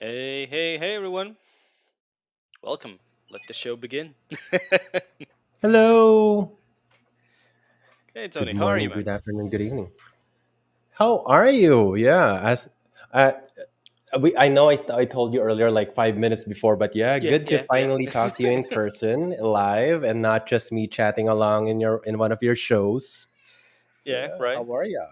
Hey, everyone. Welcome. Let the show begin. Hello. Hey, Good Tony. How are you, morning, man? good afternoon, good evening. How are you? Yeah, as uh, I know I told you earlier, like 5 minutes before, but yeah, Yeah, good to yeah, yeah. finally talk to you in person, live, and not just me chatting along in one of your shows. So Yeah, yeah, right. how are you?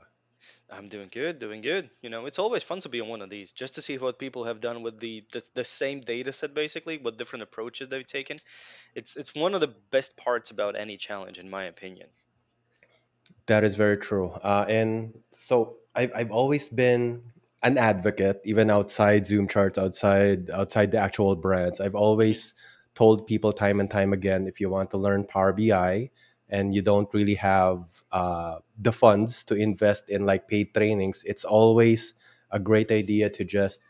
I'm doing good, doing good. It's always fun to be on one of these just to see what people have done with the same data set, basically, what different approaches they've taken. It's one of the best parts about any challenge, in my opinion. That is very true. And so I've always been an advocate, even outside Zoom charts, outside the actual brands. I've Hmm. always told people time and time again, if you want to learn Power BI and you don't really have the funds to invest in like paid trainings, it's always a great idea to just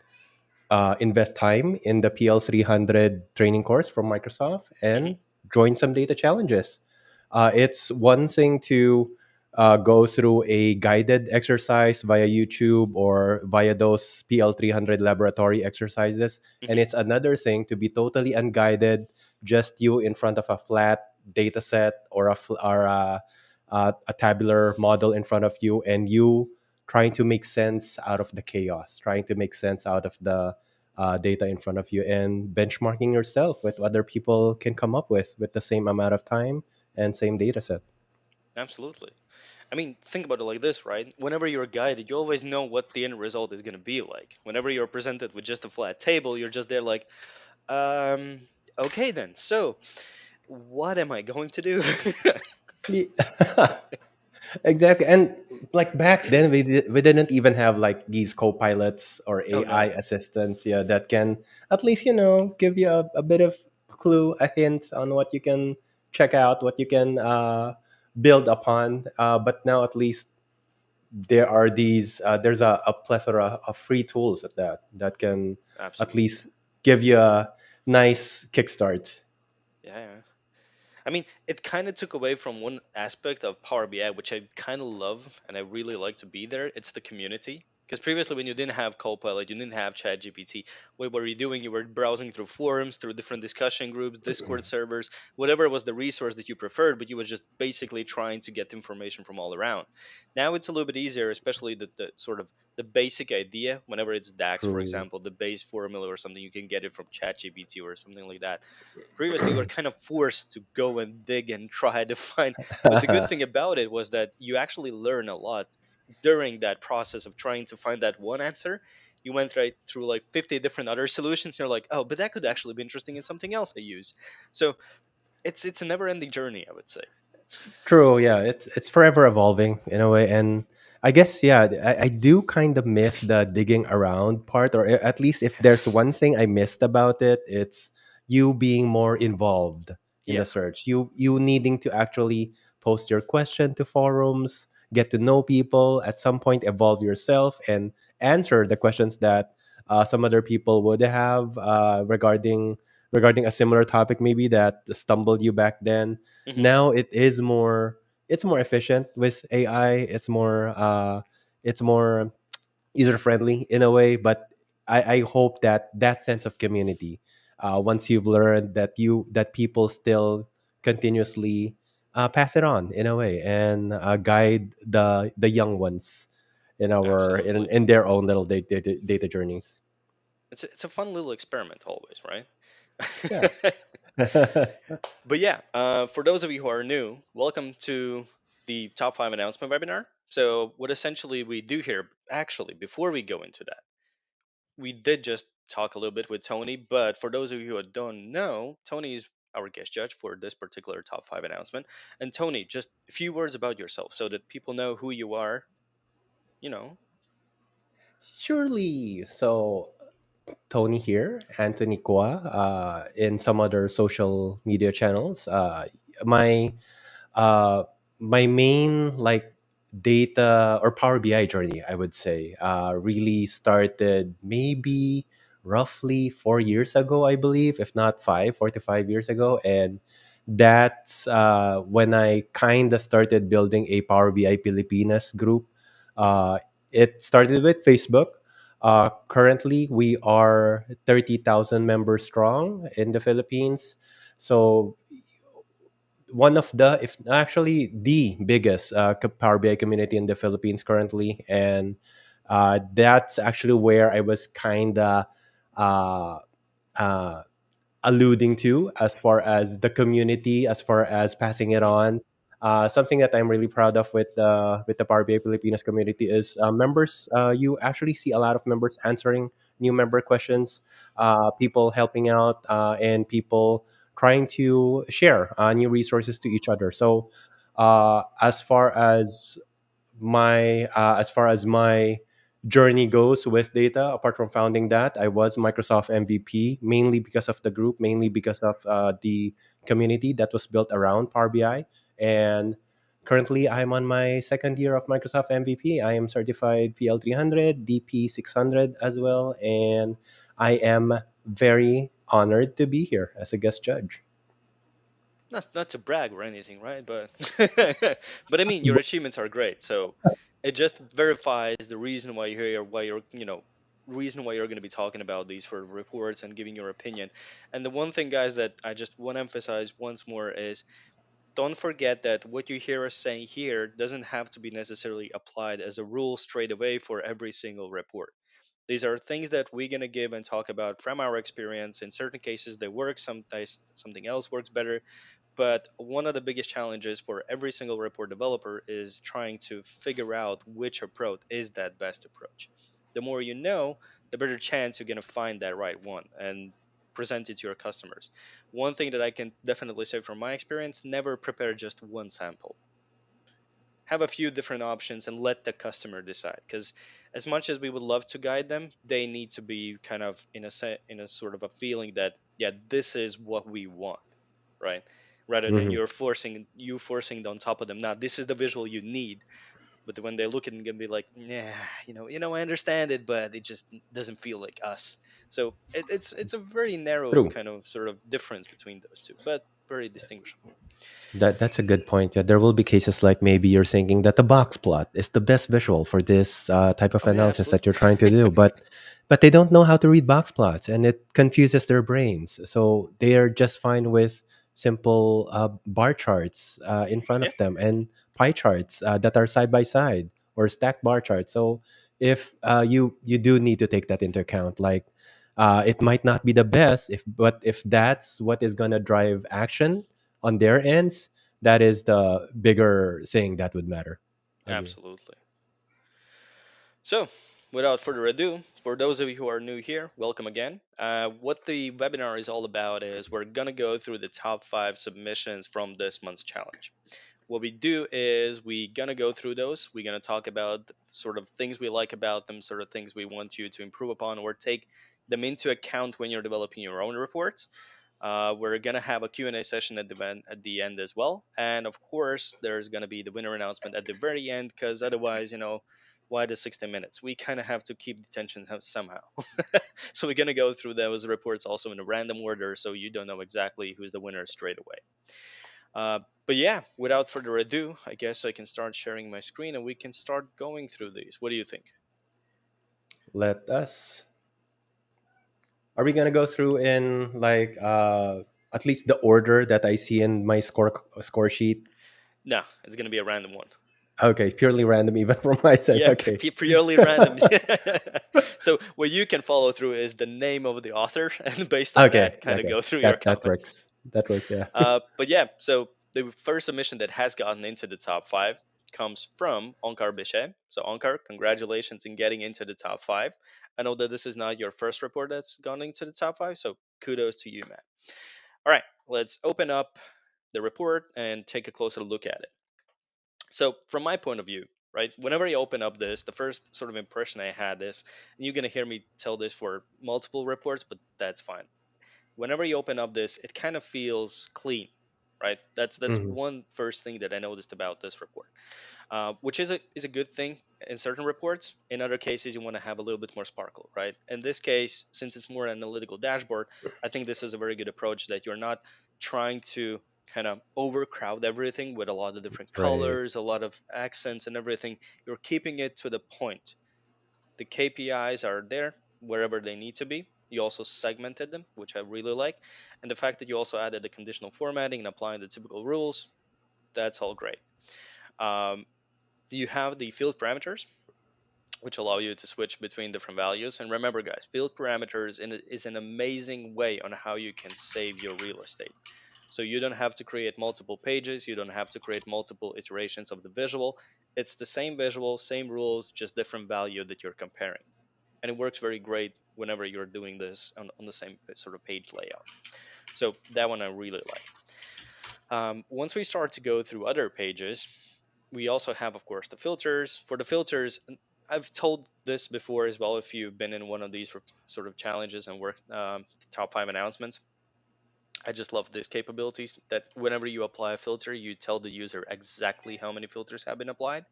invest time in the PL 300 training course from Microsoft Hmm. and join some data challenges. It's one thing to go through a guided exercise via YouTube or via those PL 300 laboratory exercises. And Hmm. it's another thing to be totally unguided, just you in front of a flat data set or a tabular model in front of you, and you trying to make sense out of the chaos, trying to make sense out of the data in front of you, and benchmarking yourself with what other people can come up with the same amount of time and same data set. Absolutely. I mean, think about it like this, right? Whenever you're guided, you always know what the end result is going to be like. Whenever you're presented with just a flat table, you're just there like, um, okay then. So, what am I going to do? Ye- exactly. And like back then, we didn't even have like these co-pilots or Oh AI no. assistants, yeah, that can at least give you a bit of clue, a hint on what you can check out, what you can build upon. But now at least there's a plethora of free tools at that can at Absolutely. least give you a nice kickstart. Yeah. Yeah. I mean, it kind of took away from one aspect of Power BI, which I kind of love and I really like to be there. It's the community. Because previously, when you didn't have Copilot, you didn't have ChatGPT, what were you doing? You were browsing through forums, through different discussion groups, Discord servers, whatever was the resource that you preferred, but you was just basically trying to get information from all around. Now it's a little bit easier, especially the sort of the basic idea. Whenever it's DAX, for True. example, the base formula or something, you can get it from ChatGPT or something like that. Previously, you were kind of forced to go and dig and try to find. But the good thing about it was that you actually learn a lot during that process of trying to find that one answer. You went right through like 50 different other solutions. And you're like, oh, but that could actually be interesting in something else I use. So it's a never ending journey, I would say. True, yeah, it's forever evolving in a way, and I guess yeah, I do kind of miss the digging around part, or at least if there's one thing I missed about it, it's you being more involved in Yeah. the search. You needing to actually post your question to forums, get to know people, at some point evolve yourself and answer the questions that some other people would have regarding a similar topic maybe that stumbled you back then. Hmm. Now it's more efficient with AI. It's more user friendly in a way, but I hope that that sense of community, once you've learned that people still continuously pass it on in a way and guide the young ones Absolutely. in their own little data journeys. It's a fun little experiment always, right? Yeah. But yeah, for those of you who are new, welcome to the top five announcement webinar. So, what essentially we do here, actually, before we go into that, we did just talk a little bit with Tony. But for those of you who don't know, Tony is our guest judge for this particular top five announcement. And Tony, just a few words about yourself so that people know who you are. You know. Surely. So Tony here, Anthony Kwa, in some other social media channels. My uh, my main like data or Power BI journey, I would say, really started maybe roughly 4 years ago, I believe, if not 4 to 5 years ago, and That's when I kind of started building a Power BI Pilipinas group. Uh, it started with Facebook. Currently, we are 30,000 members strong in the Philippines. So one of the, if actually the biggest Power BI community in the Philippines currently, and that's actually where I was kind of uh, uh, alluding to as far as the community, as far as passing it Hmm. on. Something that I'm really proud of with the Power BI Filipinas community is members. You actually see a lot of members answering new member questions, people helping out, and people trying to share new resources to each other. So, as far as my journey goes with data, apart from founding that, I was Microsoft MVP mainly because of the group, mainly because of the community that was built around Power BI. And currently, I'm on my second year of Microsoft MVP. I am certified PL 300, DP 600 as well, and I am very honored to be here as a guest judge. Not to brag or anything, right? But but I mean, your achievements are great. So it just verifies the reason why you're here, why you're reason why you're going to be talking about these for reports and giving your opinion. And the one thing, guys, that I just want to emphasize once more is don't forget that what you hear us saying here doesn't have to be necessarily applied as a rule straight away for every single report. These are things that we're going to give and talk about from our experience. In certain cases, they work. Sometimes something else works better, but one of the biggest challenges for every single report developer is trying to figure out which approach is that best approach. The more you know, the better chance you're going to find that right one and present it to your customers. One thing that I can definitely say from my experience: never prepare just one sample. Have a few different options and let the customer decide, because as much as we would love to guide them, they need to be kind of in a sort of a feeling that, yeah, this is what we want, right? Rather than Mhm. you forcing it on top of them. Now this is the visual you need, but when they look at it and gonna be like, yeah, I understand it, but it just doesn't feel like us. So it's a very narrow True. kind of sort of difference between those two, but very distinguishable. That's a good point. Yeah, there will be cases like maybe you're thinking that the box plot is the best visual for this type of Oh yeah, analysis that you're absolutely. trying to do, but they don't know how to read box plots, and it confuses their brains. So they are just fine with simple bar charts in front Yeah, of them and pie charts that are side by side or stacked bar charts. So if you do need to take that into account, like it might not be the best, if that's what is gonna drive action on their ends, that is the bigger thing that would matter. Agree. absolutely. So, without further ado, for those of you who are new here, welcome again. What the webinar is all about is we're going to go through the top 5 submissions from this month's challenge. What we do is we're going to go through those. We're going to talk about the sort of things we like about them, sort of things we want you to improve upon or take them into account when you're developing your own reports. We're gonna have a Q&A session at the end as well, and of course, there's gonna be the winner announcement at the very end. Because otherwise, why the 60 minutes? We kind of have to keep the tension somehow. So we're gonna go through those reports also in a random order, so you don't know exactly who's the winner straight away. But yeah, without further ado, I guess I can start sharing my screen and we can start going through these. What do you think? Let us. Are we gonna go through in like at least the order that I see in my score sheet? No, it's gonna be a random one. Okay, purely random, even from my side. Yeah, Okay. purely random. So what you can follow through is the name of the author, and based on Okay. that, kind of Okay. go through your That comments. works. That works. Yeah. But yeah, so the first submission that has gotten into the top 5 comes from Onkar Bishay. So Onkar, congratulations in getting into the top 5. I know that this is not your first report that's gone into the top 5, so kudos to you, man. All right, let's open up the report and take a closer look at it. So from my point of view, right, whenever I open up this, the first sort of impression I had is, and you're gonna hear me tell this for multiple reports, but that's fine. Whenever you open up this, it kind of feels clean, right? That's Mhm. one first thing that I noticed about this report, which is a good thing in certain reports. In other cases, you want to have a little bit more sparkle, right? In this case, since it's more an analytical dashboard, I think this is a very good approach that you're not trying to kind of overcrowd everything with a lot of different Right. colors, a lot of accents and everything. You're keeping it to the point. The KPIs are there wherever they need to be. You also segmented them, which I really like. And the fact that you also added the conditional formatting and applying the typical rules, that's all great. Um, you have the field parameters, which allow you to switch between different values. And remember, guys, field parameters is an amazing way on how you can save your real estate. So you don't have to create multiple pages, you don't have to create multiple iterations of the visual. It's the same visual, same rules, just different value that you're comparing. And it works very great whenever you're doing this on the same sort of page layout. So that one I really like. Once we start to go through other pages, we also have, of course, the filters. For the filters, I've told this before as well. If you've been in one of these sort of challenges and work top 5 announcements, I just love these capabilities that whenever you apply a filter, you tell the user exactly how many filters have been applied.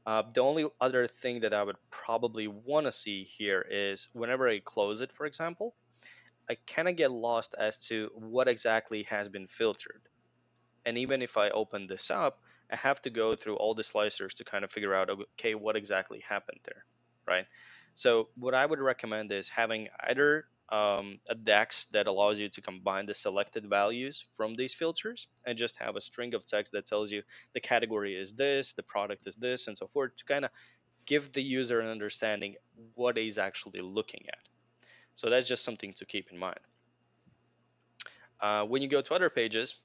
The only other thing that I would probably want to see here is whenever I close it, for example, I kind of get lost as to what exactly has been filtered. And even if I open this up, I have to go through all the slicers to kind of figure out, okay, what exactly happened there, right? So what I would recommend is having either a DAX that allows you to combine the selected values from these filters and just have a string of text that tells you the category is this, the product is this, and so forth, to kind of give the user an understanding what he's actually looking at. So that's just something to keep in mind. When you go to other pages,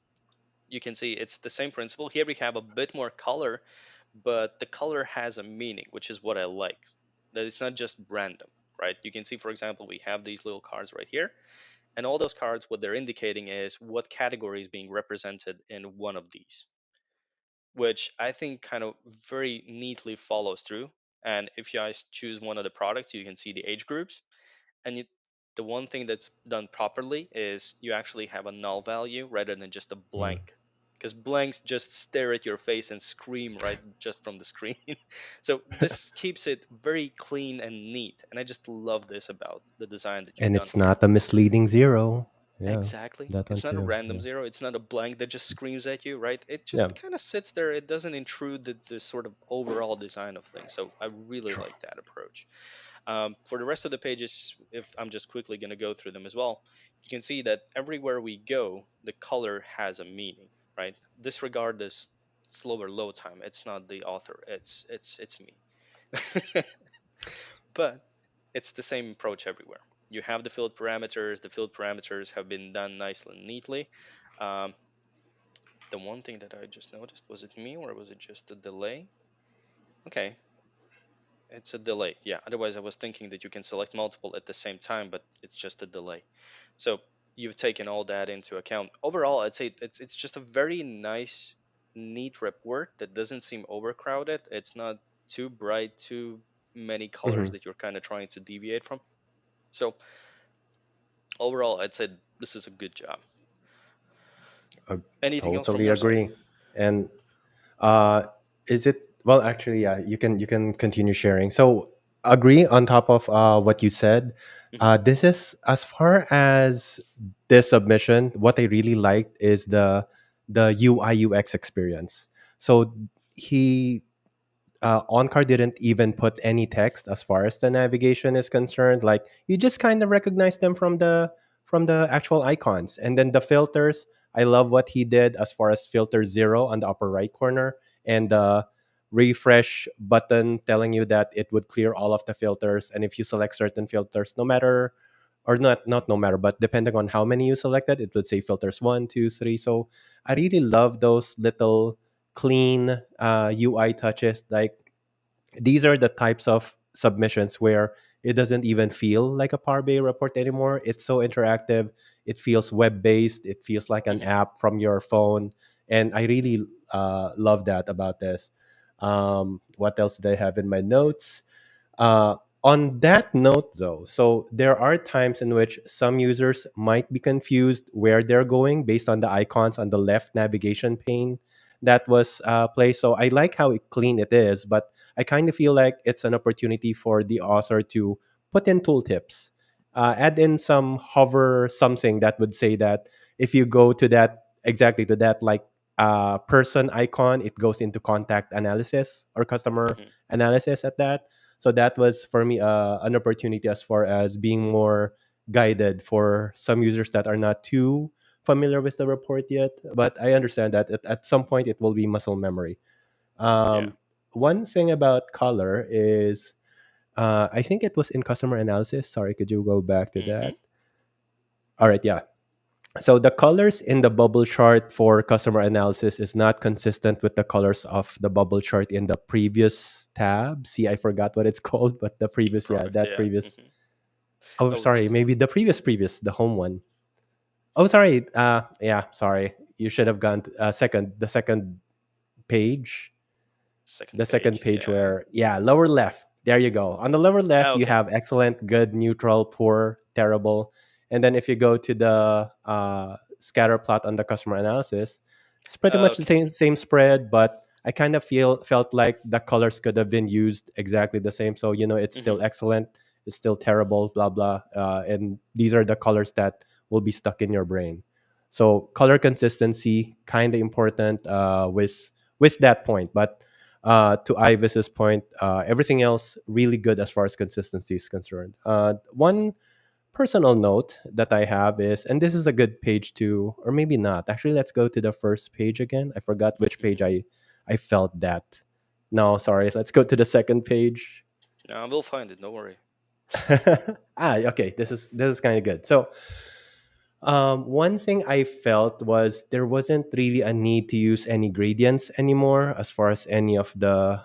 you can see it's the same principle. Here we have a bit more color, but the color has a meaning, which is what I like. That it's not just random, right? You can see, for example, we have these little cards right here, and all those cards, what they're indicating is what category is being represented in one of these, which I think kind of very neatly follows through. And if you guys choose one of the products, you can see the age groups. And the one thing that's done properly is you actually have a null value rather than just a Mm. blank. Because blanks just stare at your face and scream right just from the screen. So this keeps it very clean and neat. And I just love this about the design that you've And done it's here. not a misleading zero. Yeah, Exactly. that one It's not a too. random Yeah. zero. It's not a blank that just screams at you, right? It Yeah. just kind of sits there. It doesn't intrude the sort of overall design of things. So I really True. like that approach. For the rest of the pages, if I'm just quickly going to go through them as well, you can see that everywhere we go, the color has a meaning, right? Disregard this slower load time. It's not the author. It's me. But it's the same approach everywhere. You have the field parameters. The field parameters have been done nicely and neatly. Um, the one thing that I just noticed, was it me or was it just a delay? Okay, it's a delay. Yeah, otherwise I was thinking that you can select multiple at the same time, but it's just a delay. So you've taken all that into account. Overall, I'd say it's just a very nice, neat report that doesn't seem overcrowded. It's not too bright, too many colors Hmm. that you're kind of trying to deviate from. So overall, I'd say this is a good job. I Anything else from totally your side? agree. And uh, is it well? Actually, yeah. You can continue sharing. So agree on top of what you said. Hmm. This is as far as this submission. What I really liked is the UI UX experience. So he OnCar didn't even put any text as far as the navigation is concerned. Like you just kind of recognize them from the actual icons, and then the filters. I love what he did as far as filter zero on the upper right corner and the refresh button telling you that it would clear all of the filters, and if you select certain filters, no matter or not no matter, but depending on how many you selected, it would say filters one, two, three. So I really love those little clean UI touches. Like these are the types of submissions where it doesn't even feel like a Power BI report anymore. It's so interactive. It feels web based. It feels like an Hmm. app from your phone, and I really love that about this. What else did I have in my notes? On that note, though, so there are times in which some users might be confused where they're going based on the icons on the left navigation pane that was placed. So I like how clean it is, but I kind of feel like it's an opportunity for the author to put in tooltips, add in some hover something that would say that if you go to that exactly to that, like person icon, it goes into contact analysis or customer Hmm. analysis at that. So that was for me an opportunity as far as being more guided for some users that are not too familiar with the report yet. But I understand that at some point it will be muscle memory. Yeah. One thing about color is I think it was in customer analysis. Sorry, could you go back to Hmm. that? All right, yeah. So the colors in the bubble chart for customer analysis is not consistent with the colors of the bubble chart in the previous tab. See, I forgot what it's called, but the previous, yeah, Product. that Yeah. previous. Hmm. Oh, Oh, sorry, maybe details. the previous, the home one. Oh, sorry. Yeah, sorry. You should have gone to, the second page, Second the second page. page Yeah. where, yeah, lower left, there you go. On the lower left you Okay. have excellent, good, neutral, poor, terrible. And then if you go to the scatter plot on the customer analysis, it's pretty much the Okay. same spread, but I kind of felt like the colors could have been used exactly the same. So it's Hmm. still excellent, it's still terrible, blah blah, and these are the colors that will be stuck in your brain. So color consistency kind of important with that point. But to Ivis's point, everything else really good as far as consistency is concerned. One personal note that I have is, and this is a good page to, or maybe not. Actually, let's go to the first page again. I forgot which page Hmm. I felt that. No, sorry. Let's go to the second page. We'll find it. Don't worry. Okay. This is kind of good. So one thing I felt was there wasn't really a need to use any gradients anymore as far as any of the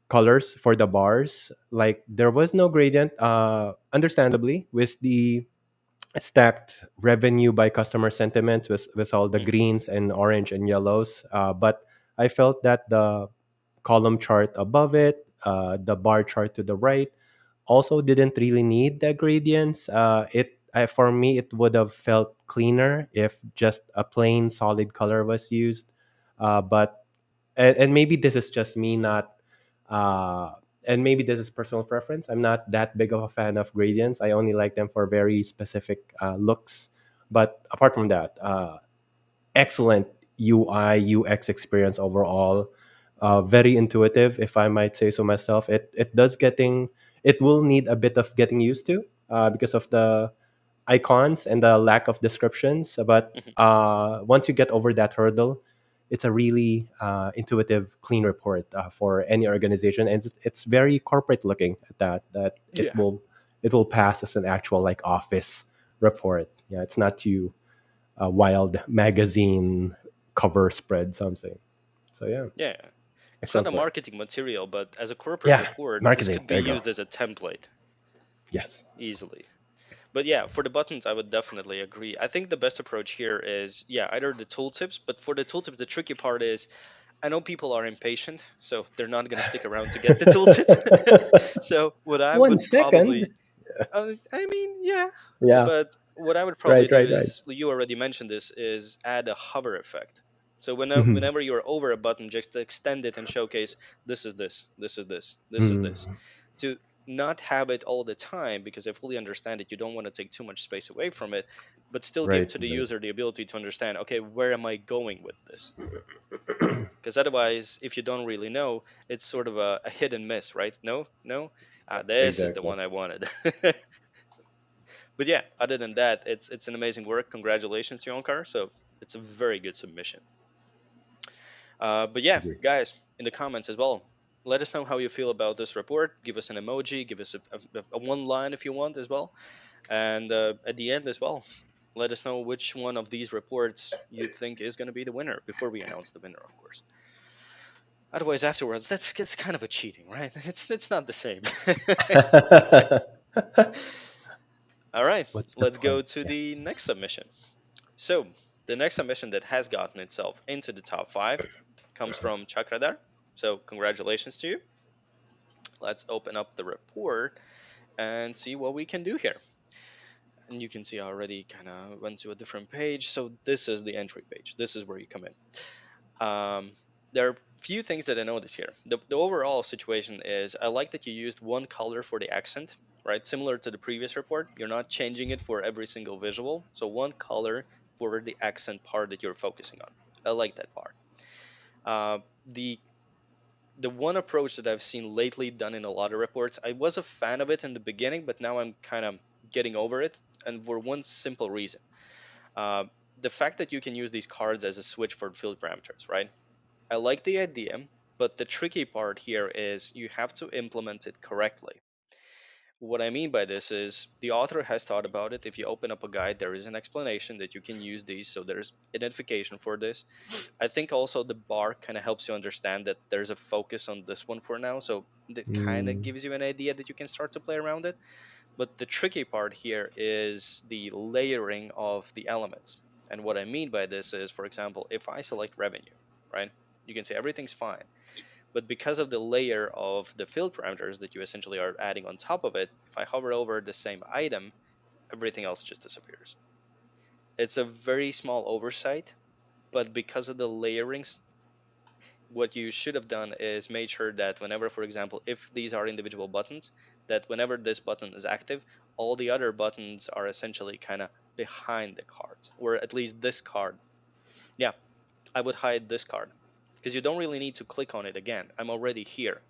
colors for the bars. Like there was no gradient, understandably, with the stacked revenue by customer sentiment with all the Hmm. greens and orange and yellows. But I felt that the column chart above it, the bar chart to the right, also didn't really need the gradients. For me, it would have felt cleaner if just a plain solid color was used. But and maybe this is just me not uh and maybe this is personal preference. I'm not that big of a fan of gradients. I only like them for very specific looks. But apart from that, excellent UI UX experience overall. Very intuitive, if I might say so myself. It will need a bit of getting used to because of the icons and the lack of descriptions. But Hmm. once you get over that hurdle, it's a really intuitive, clean report for any organization, and it's very corporate looking at that. That Yeah. it will pass as an actual like office report. Yeah, it's not too wild magazine cover spread something. So yeah, Yeah. It's not excellent a work. marketing material, but as a corporate Yeah, report, this marketing. could be There you go. used as a template Yes. easily. But yeah, for the buttons, I would definitely agree. I think the best approach here is, yeah, either the tooltips, but for the tooltips, the tricky part is I know people are impatient, so they're not going to stick around to get the tooltip. So what I One would second. probably, I mean, yeah, Yeah. but what I would probably Right. do Right. Right. is, you already mentioned this, is add a hover effect. So Mhm. whenever you're over a button, just extend it and showcase this is this, this is this, this is this, Mm. to not have it all the time, because I fully understand that you don't want to take too much space away from it, but still give Right. to the Right. user the ability to understand, okay, where am I going with this? Because otherwise, if you don't really know, it's sort of a hit and miss, right? No, no, this is the Exactly. one I wanted. But yeah, other than that, it's an amazing work. Congratulations, Yonkar. So it's a very good submission. But yeah, Agree. guys, in the comments as well, let us know how you feel about this report. Give us an emoji, give us a one line if you want as well, and at the end as well, let us know which one of these reports you think is going to be the winner before we announce the winner, of course. Otherwise, afterwards, that's kind of a cheating, right? It's not the same. All right, What's the let's go point? to Yeah. the next submission. So the next submission that has gotten itself into the top five comes from Chakradar. So congratulations to you. Let's open up the report and see what we can do here. And you can see I already kind of went to a different page. So this is the entry page. This is where you come in. There are few things that I notice here. The overall situation is I like that you used one color for the accent, right? Similar to the previous report, you're not changing it for every single visual. So one color for the accent part that you're focusing on. I like that part. The one approach that I've seen lately done in a lot of reports, I was a fan of it in the beginning, but now I'm kind of getting over it, and for one simple reason. Uh, the fact that you can use these cards as a switch for field parameters, right? I like the idea, but the tricky part here is you have to implement it correctly. What I mean by this is the author has thought about it. If you open up a guide, there is an explanation that you can use these, so there's identification for this. I think also the bar kind of helps you understand that there's a focus on this one for now, so it kind of Mm, gives you an idea that you can start to play around it. But the tricky part here is the layering of the elements. And what I mean by this is, for example, if I select revenue, right, you can say everything's fine. But because of the layer of the field parameters that you essentially are adding on top of it, if I hover over the same item, everything else just disappears. It's a very small oversight, but because of the layerings, what you should have done is made sure that whenever, for example, if these are individual buttons, that whenever this button is active, all the other buttons are essentially kind of behind the cards, or at least this card. Yeah, I would hide this card because you don't really need to click on it again. I'm already here.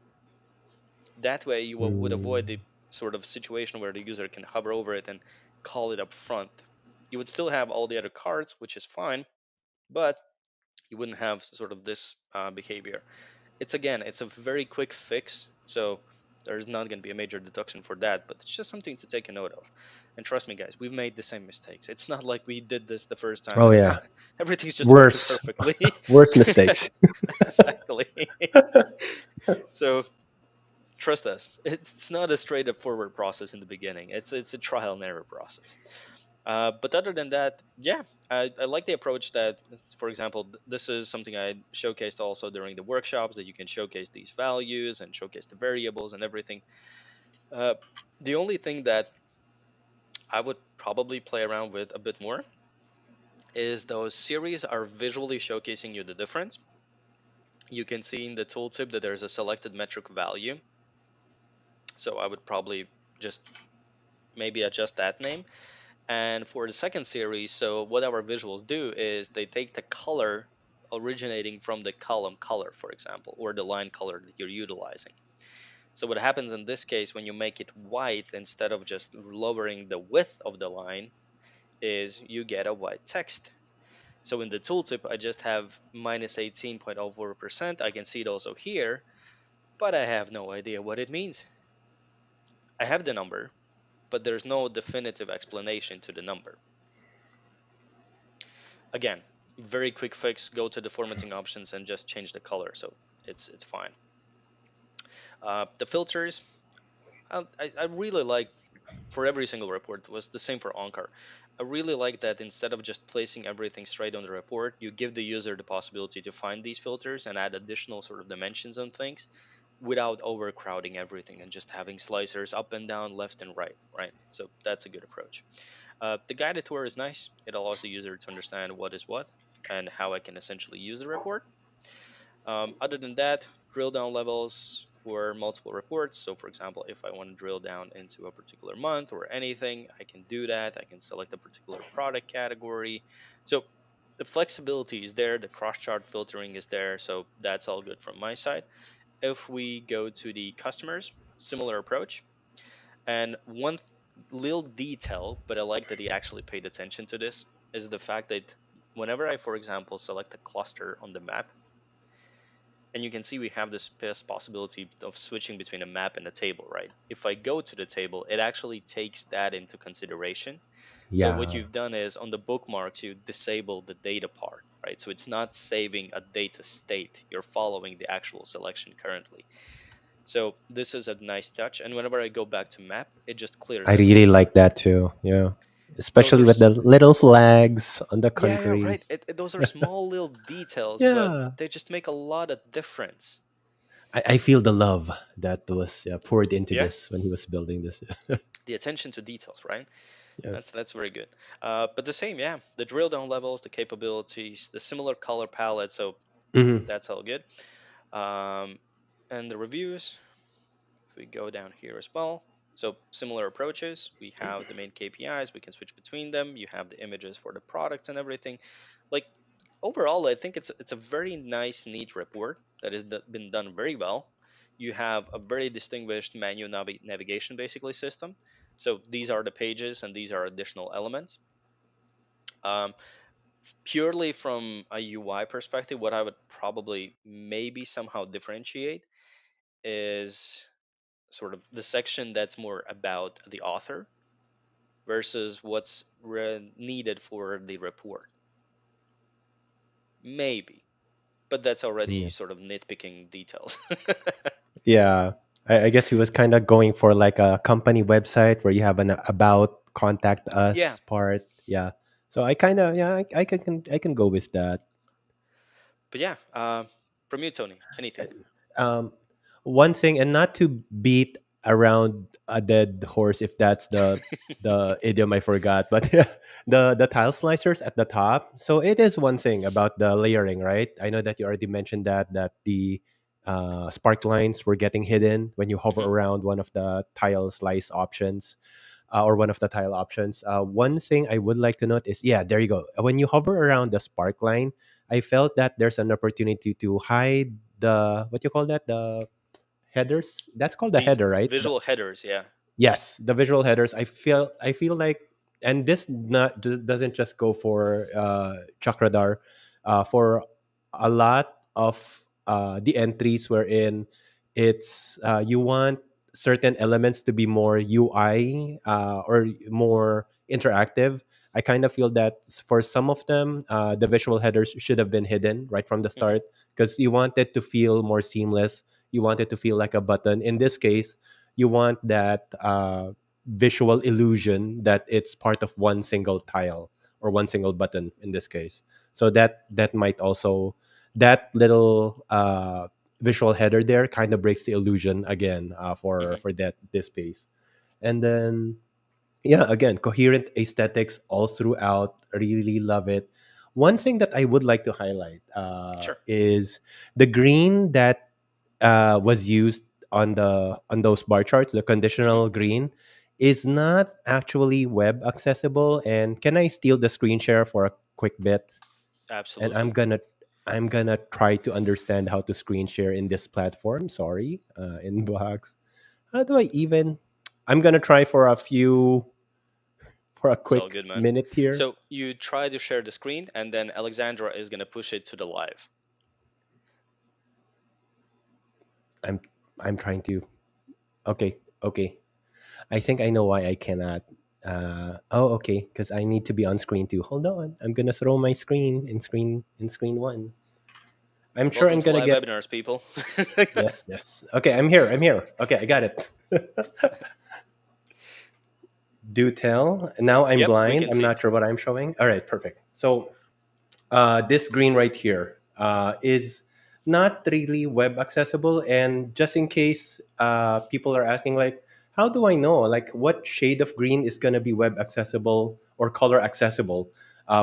That way, you would avoid mm, the sort of situation where the user can hover over it and call it up front. You would still have all the other cards, which is fine, but you wouldn't have sort of this behavior. It's a very quick fix, so there's not going to be a major deduction for that, but it's just something to take a note of. And trust me, guys, we've made the same mistakes. It's not like we did this the first time oh and yeah, everything's just working worse, perfectly. worse mistakes. Exactly. So trust us, it's not a straight up forward process in the beginning. It's a trial and error process. But other than that, yeah, I like the approach that, for example, this is something I showcased also during the workshops, that you can showcase these values and showcase the variables and everything. Uh, the only thing that I would probably play around with a bit more is those series are visually showcasing you the difference. You can see in the tooltip that there's a selected metric value. So I would probably just maybe adjust that name. And for the second series, so what our visuals do is they take the color originating from the column color, for example, or the line color that you're utilizing. So what happens in this case when you make it white instead of just lowering the width of the line is you get a white text. So in the tooltip, I just have minus 18.04%. I can see it also here, but I have no idea what it means. I have the number, but there's no definitive explanation to the number. Again, very quick fix. Go to the formatting options and just change the color, so it's fine. The filters, I really like, for every single report, was the same for Onkar. I really like that instead of just placing everything straight on the report, you give the user the possibility to find these filters and add additional sort of dimensions on things without overcrowding everything and just having slicers up and down, left and right, right? So that's a good approach. The guided tour is nice. It allows the user to understand what is what and how I can essentially use the report. Other than that, drill down levels for multiple reports. So, for example, if I want to drill down into a particular month or anything, I can do that. I can select a particular product category. So, the flexibility is there, the cross chart filtering is there. So, that's all good from my side. If we go to the customers, similar approach. And one little detail, but I like that he actually paid attention to this, is the fact that whenever I, for example, select a cluster on the map, and you can see we have this possibility of switching between a map and a table, right? If I go to the table, it actually takes that into consideration. So what Yeah, you've done is on the bookmarks, you disable the data part, right? So it's not saving a data state. You're following the actual selection currently. So this is a nice touch. And whenever I go back to map, it just clears I really everything. like that too. Yeah, Those especially are with the little flags on the yeah, yeah, right. countries. Those are small little details, but Yeah, they just make a lot of difference. I feel the love that was poured into Yeah, this when he was building this. the attention to details, right? Yeah. That's very good. But the same, yeah, the drill down levels, the capabilities, the similar color palette. So Hmm. that's all good. Um, and the reviews, if we go down here as well. So similar approaches. We have the main KPIs. We can switch between them. You have the images for the products and everything. Like overall, I think it's a very nice, neat report that has been done very well. You have a very distinguished manual navigation basically system. So these are the pages and these are additional elements. Um, Purely from a UI perspective, what I would probably maybe somehow differentiate is sort of the section that's more about the author versus what's needed for the report. Maybe, but that's already Yeah. sort of nitpicking details. Yeah. I guess he was kind of going for like a company website where you have an about contact Yeah, us part. Yeah. So I kind of yeah I can go with that. but yeah, from you, Tony, anything? Um, one thing, and not to beat around a dead horse, if that's the idiom I forgot, but yeah, the tile slicers at the top. So it is one thing about the layering, right? I know that you already mentioned that the spark lines were getting hidden when you hover Hmm. around one of the tile slice options, or one of the tile options. One thing I would like to note is, yeah, there you go. When you hover around the spark line, I felt that there's an opportunity to hide the what you call that, the headers. That's called the These header, right? visual headers, yeah. Yes, the visual headers. I feel like, and this doesn't just go for Chakradar, for a lot of the entries wherein it's you want certain elements to be more UI, or more interactive. I kind of feel that for some of them, the visual headers should have been hidden right from the Hmm. start because you want it to feel more seamless. You want it to feel like a button. In this case, you want that visual illusion that it's part of one single tile or one single button in this case. So that might also, that little visual header there kind of breaks the illusion again, Hmm. for that this space. And then yeah, again, coherent aesthetics all throughout. Really love it. One thing that I would like to highlight Sure. is the green that was used on those bar charts. The Hmm. conditional green is not actually web accessible. And can I steal the screen share for a quick bit? And Absolutely. I'm gonna try to understand how to screen share in this platform. Sorry, inbox. How do I even? I'm gonna try for a It's all quick good, man. minute here. So you try to share the screen, and then Alexandra is gonna push it to the live. I'm I'm trying to. Okay, okay. I think I know why I cannot. Oh, okay, because I need to be on screen too. Hold on, I'm gonna throw my screen in screen one. I'm sure Welcome I'm to gonna live get. webinars, people. Yes, yes. Okay, I'm here. I'm here. Okay, I got it. Do tell. Now I'm Yep, we blind. can I'm see. not sure what I'm showing. All right, perfect. So this green right here is not really web accessible. And just in case people are asking, like, how do I know, like, what shade of green is going to be web accessible or color accessible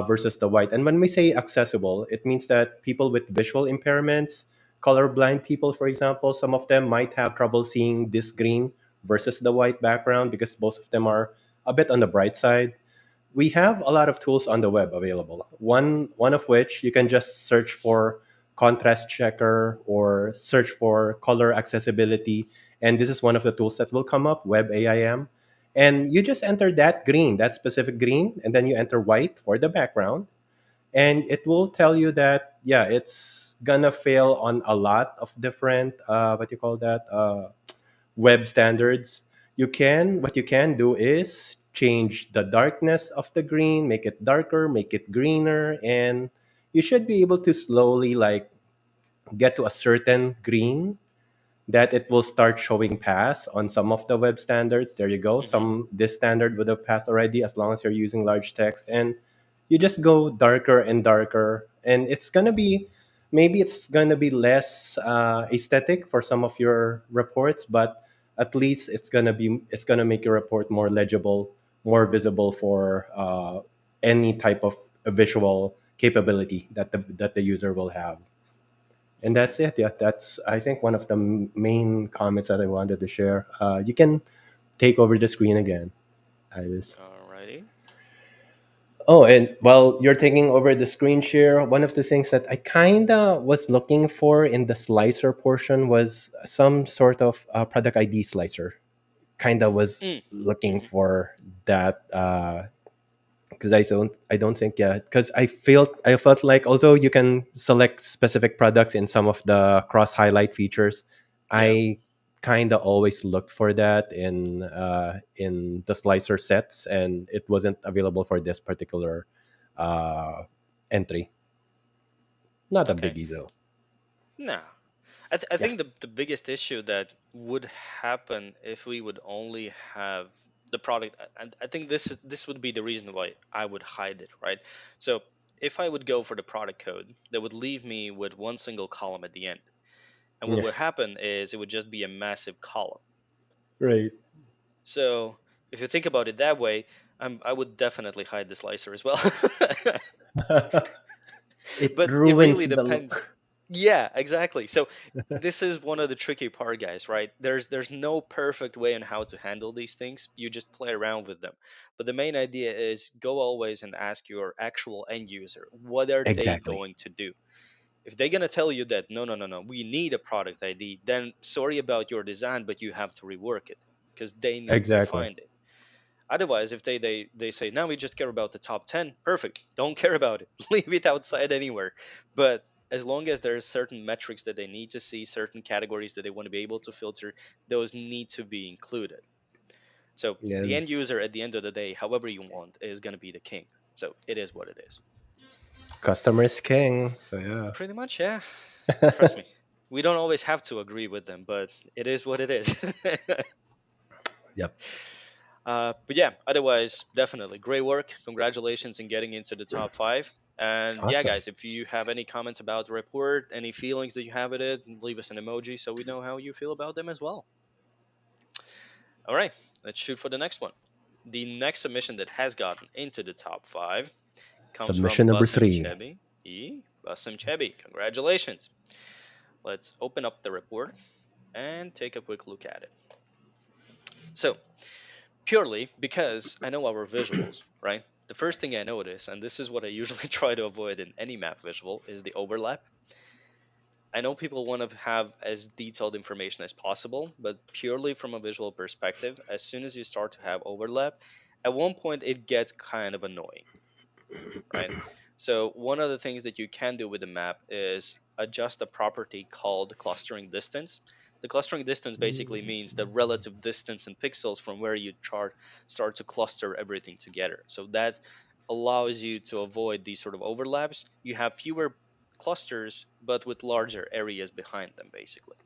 versus the white? And when we say accessible, it means that people with visual impairments, colorblind people, for example, some of them might have trouble seeing this green versus the white background because both of them are a bit on the bright side. We have a lot of tools on the web available. One of which you can just search for contrast checker or search for color accessibility, and this is one of the tools that will come up, Web AIM. And you just enter that green, that specific green, and then you enter white for the background, and it will tell you that yeah, it's gonna fail on a lot of different what you call that web standards. What you can do is change the darkness of the green, make it darker, make it greener, and you should be able to slowly like get to a certain green that it will start showing pass on some of the web standards. There you go. Hmm. Some this standard would have passed already as long as you're using large text, and you just go darker and darker, and it's gonna be, maybe it's gonna be less aesthetic for some of your reports, but at least it's gonna make your report more legible, more visible for any type of visual capability that the user will have. And that's it. Yeah, that's I think one of the main comments that I wanted to share. You can take over the screen again. I was Alrighty. Oh, and while you're taking over the screen share, one of the things that I kind of was looking for in the slicer portion was some sort of product ID slicer. Kind of was Mm. looking Hmm. for that because I don't think, yeah, because I felt like although you can select specific products in some of the cross highlight features, Yeah. I kind of always looked for that in the slicer sets, and it wasn't available for this particular uh, entry. Not a Okay. biggie though. No. I Yeah, think the biggest issue that would happen if we would only have the product, and I think this would be the reason why I would hide it, right? So if I would go for the product code, that would leave me with one single column at the end, and what yeah, would happen is it would just be a massive column. right. So if you think about it that way, I would definitely hide the slicer as well. It But it ruins really the depends. look. Yeah, exactly. So this is one of the tricky part, guys, right? There's no perfect way on how to handle these things. You just play around with them. But the main idea is go always and ask your actual end user, what are they Exactly, going to do? If they're gonna tell you that no, no, no, no, we need a product ID, then sorry about your design, but you have to rework it because they need to exactly, find it. Otherwise, if they say, now we just care about the top 10, perfect. Don't care about it. Leave it outside anywhere. But as long as there's certain metrics that they need to see, certain categories that they want to be able to filter, those need to be included. So the end yes. user at the end of the day, however you want, is going to be the king. So it is what it is. Customer is king. So yeah. Pretty much, yeah. Trust me. We don't always have to agree with them, but it is what it is. Yep. But yeah, otherwise, definitely great work. Congratulations in getting into the top five. And yeah, Awesome. guys, if you have any comments about the report, any feelings that you have with it, leave us an emoji so we know how you feel about them as well. All right, let's shoot for the next one. The next submission that has gotten into the top five comes Submission from number Basim 3. Chebi. Basim Chebi, congratulations. Let's open up the report and take a quick look at it. So, purely because I know our visuals, right? The first thing I notice, and this is what I usually try to avoid in any map visual, is the overlap. I know people want to have as detailed information as possible, but purely from a visual perspective, as soon as you start to have overlap, at one point it gets kind of annoying, right? So one of the things that you can do with the map is adjust a property called clustering distance. The clustering distance basically means the relative distance in pixels from where you chart start to cluster everything together. So that allows you to avoid these sort of overlaps. You have fewer clusters, but with larger areas behind them, basically.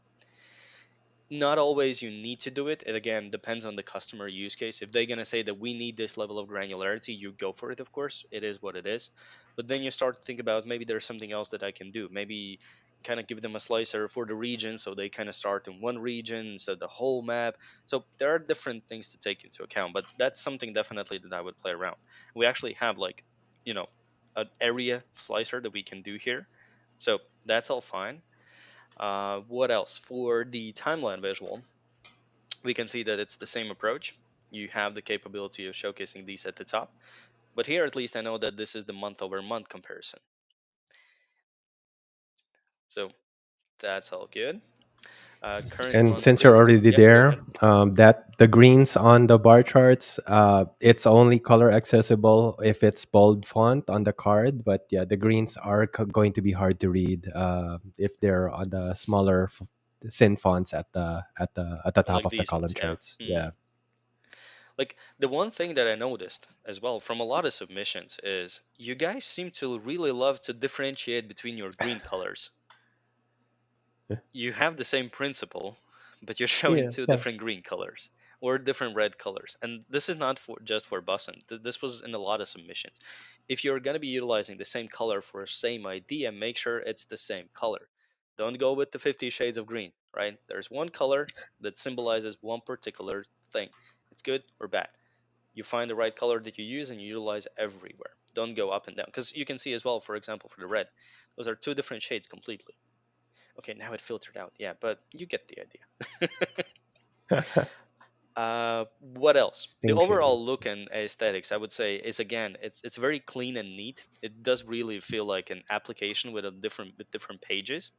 Not always you need to do it. It again depends on the customer use case. If they're going to say that we need this level of granularity, you go for it, of course. It is what it is. But then you start to think about maybe there's something else that I can do. Maybe kind of give them a slicer for the region so they kind of start in one region instead of the whole map. So there are different things to take into account, but that's something definitely that I would play around. We actually have like, you know, an area slicer that we can do here. So that's all fine. What else? For the timeline visual, we can see that it's the same approach. You have the capability of showcasing these at the top. But here, at least, I know that this is the month over month comparison. So that's all good. Current And month since you're print. already Yeah, go there, ahead. that the greens on the bar charts, it's only color accessible if it's bold font on the card. But yeah, the greens are going to be hard to read if they're on the smaller, thin fonts at the top Like of the these ones, column yeah. charts. Yeah. Like the one thing that I noticed as well from a lot of submissions is you guys seem to really love to differentiate between your green colors. You have the same principle, but you're showing Yeah. two Yeah. different green colors or different red colors. And this is not for just for Bussin. This was in a lot of submissions. If you're going to be utilizing the same color for same idea, make sure it's the same color. Don't go with the 50 shades of green, right? There's one color that symbolizes one particular thing. It's good or bad. You find the right color that you use and you utilize everywhere. Don't go up and down because you can see as well, for example, for the red, those are two different shades completely. Okay, now it filtered out. Yeah, but you get the idea. What else? The Distinctions. overall look and aesthetics, I would say, is again, it's very clean and neat. It does really feel like an application with a different pages.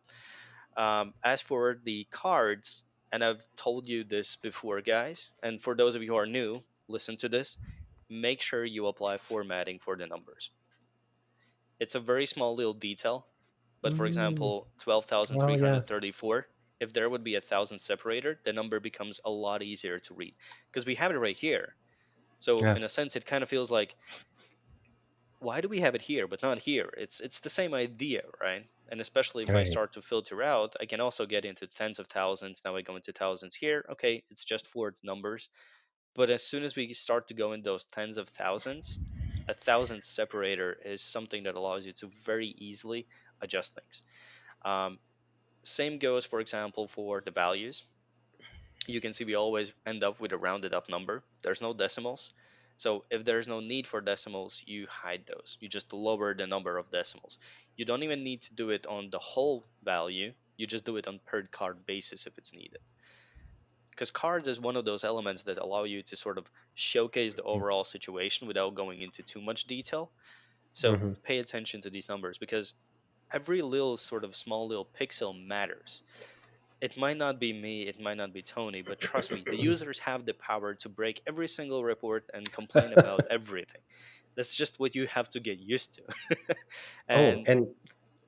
As for the cards, and I've told you this before, guys, and for those of you who are new, listen to this. Make sure you apply formatting for the numbers. It's a very small little detail, but for Mm. example, Oh yeah, 12,334, if there would be a thousand separator, the number becomes a lot easier to read because we have it right here. So yeah. in a sense, it kind of feels like, why do we have it here but not here? It's the same idea, right? And especially if I Right. start to filter out, I can also get into tens of thousands. Now I go into thousands here. Okay, it's just four numbers. But as soon as we start to go in those tens of thousands, a thousand separator is something that allows you to very easily adjust things. Um, Same goes, for example, for the values. You can see we always end up with a rounded up number. There's no decimals. So if there's no need for decimals, you hide those. You just lower the number of decimals. You don't even need to do it on the whole value. You just do it on per card basis if it's needed. Because cards is one of those elements that allow you to sort of showcase the overall situation without going into too much detail. So Mm-hmm. pay attention to these numbers because every little sort of small little pixel matters. It might not be me, it might not be Tony, but trust me, the users have the power to break every single report and complain about everything. That's just what you have to get used to. Oh, And and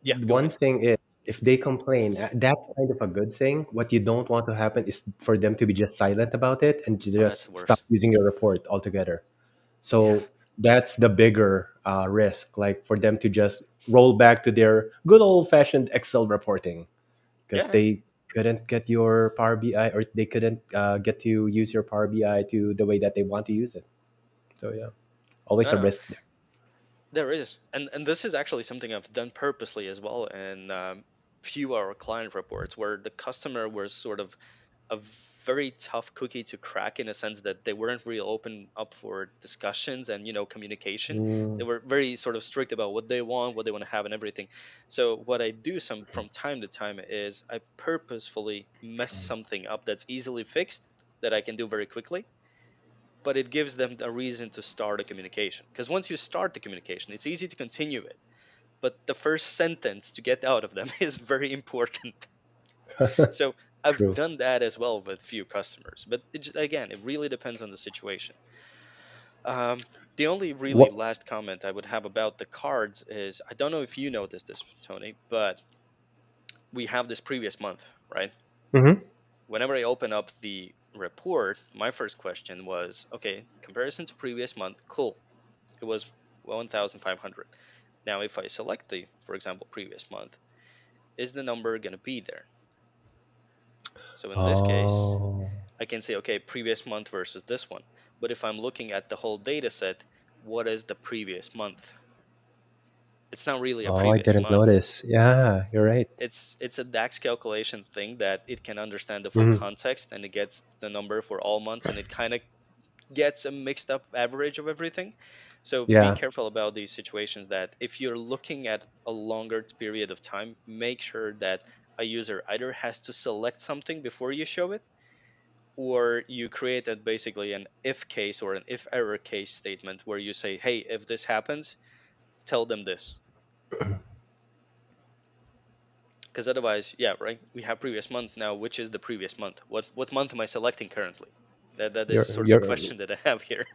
yeah, go one ahead. thing is, if they complain, that's kind of a good thing. What you don't want to happen is for them to be just silent about it and to Oh, that's the just stop worst. using your report altogether. Yeah. So that's the bigger risk, like for them to just roll back to their good old fashioned Excel reporting because Yeah. they couldn't get your Power BI, or they couldn't get to use your Power BI to the way that they want to use it. So yeah, always No, a no, risk there. there is. And this is actually something I've done purposely as well in few our client reports where the customer was sort of a very tough cookie to crack in a sense that they weren't really open up for discussions and communication. They Mm, were very sort of strict about what they want to have and everything. So what I do some from time to time is I purposefully mess something up that's easily fixed that I can do very quickly, but it gives them a reason to start a communication, because once you start the communication it's easy to continue it, but the first sentence to get out of them is very important. So I've true. done that as well with few customers, but again, it really depends on the situation. The only really What? last comment I would have about the cards is, I don't know if you noticed this, Tony, but we have this previous month, right? Hmm. Whenever I open up the report, my first question was, okay, comparison to previous month, cool. It was 1,500. Now, if I select the, for example, previous month, is the number going to be there? So in this case, Oh, I can say, okay, previous month versus this one. But if I'm looking at the whole data set, what is the previous month? It's not really a oh, I previous didn't month. notice. Yeah, you're right. It's a DAX calculation thing that it can understand the full Hmm. context and it gets the number for all months and it kind of gets a mixed up average of everything. So be Yeah. careful about these situations that if you're looking at a longer period of time, make sure that a user either has to select something before you show it, or you create a, basically an if case or an if error case statement where you say, hey, if this happens, tell them this. Because otherwise, yeah, right, we have previous month. Now which is the previous month? What month am I selecting currently? That is You're sort of the you're question that I have here.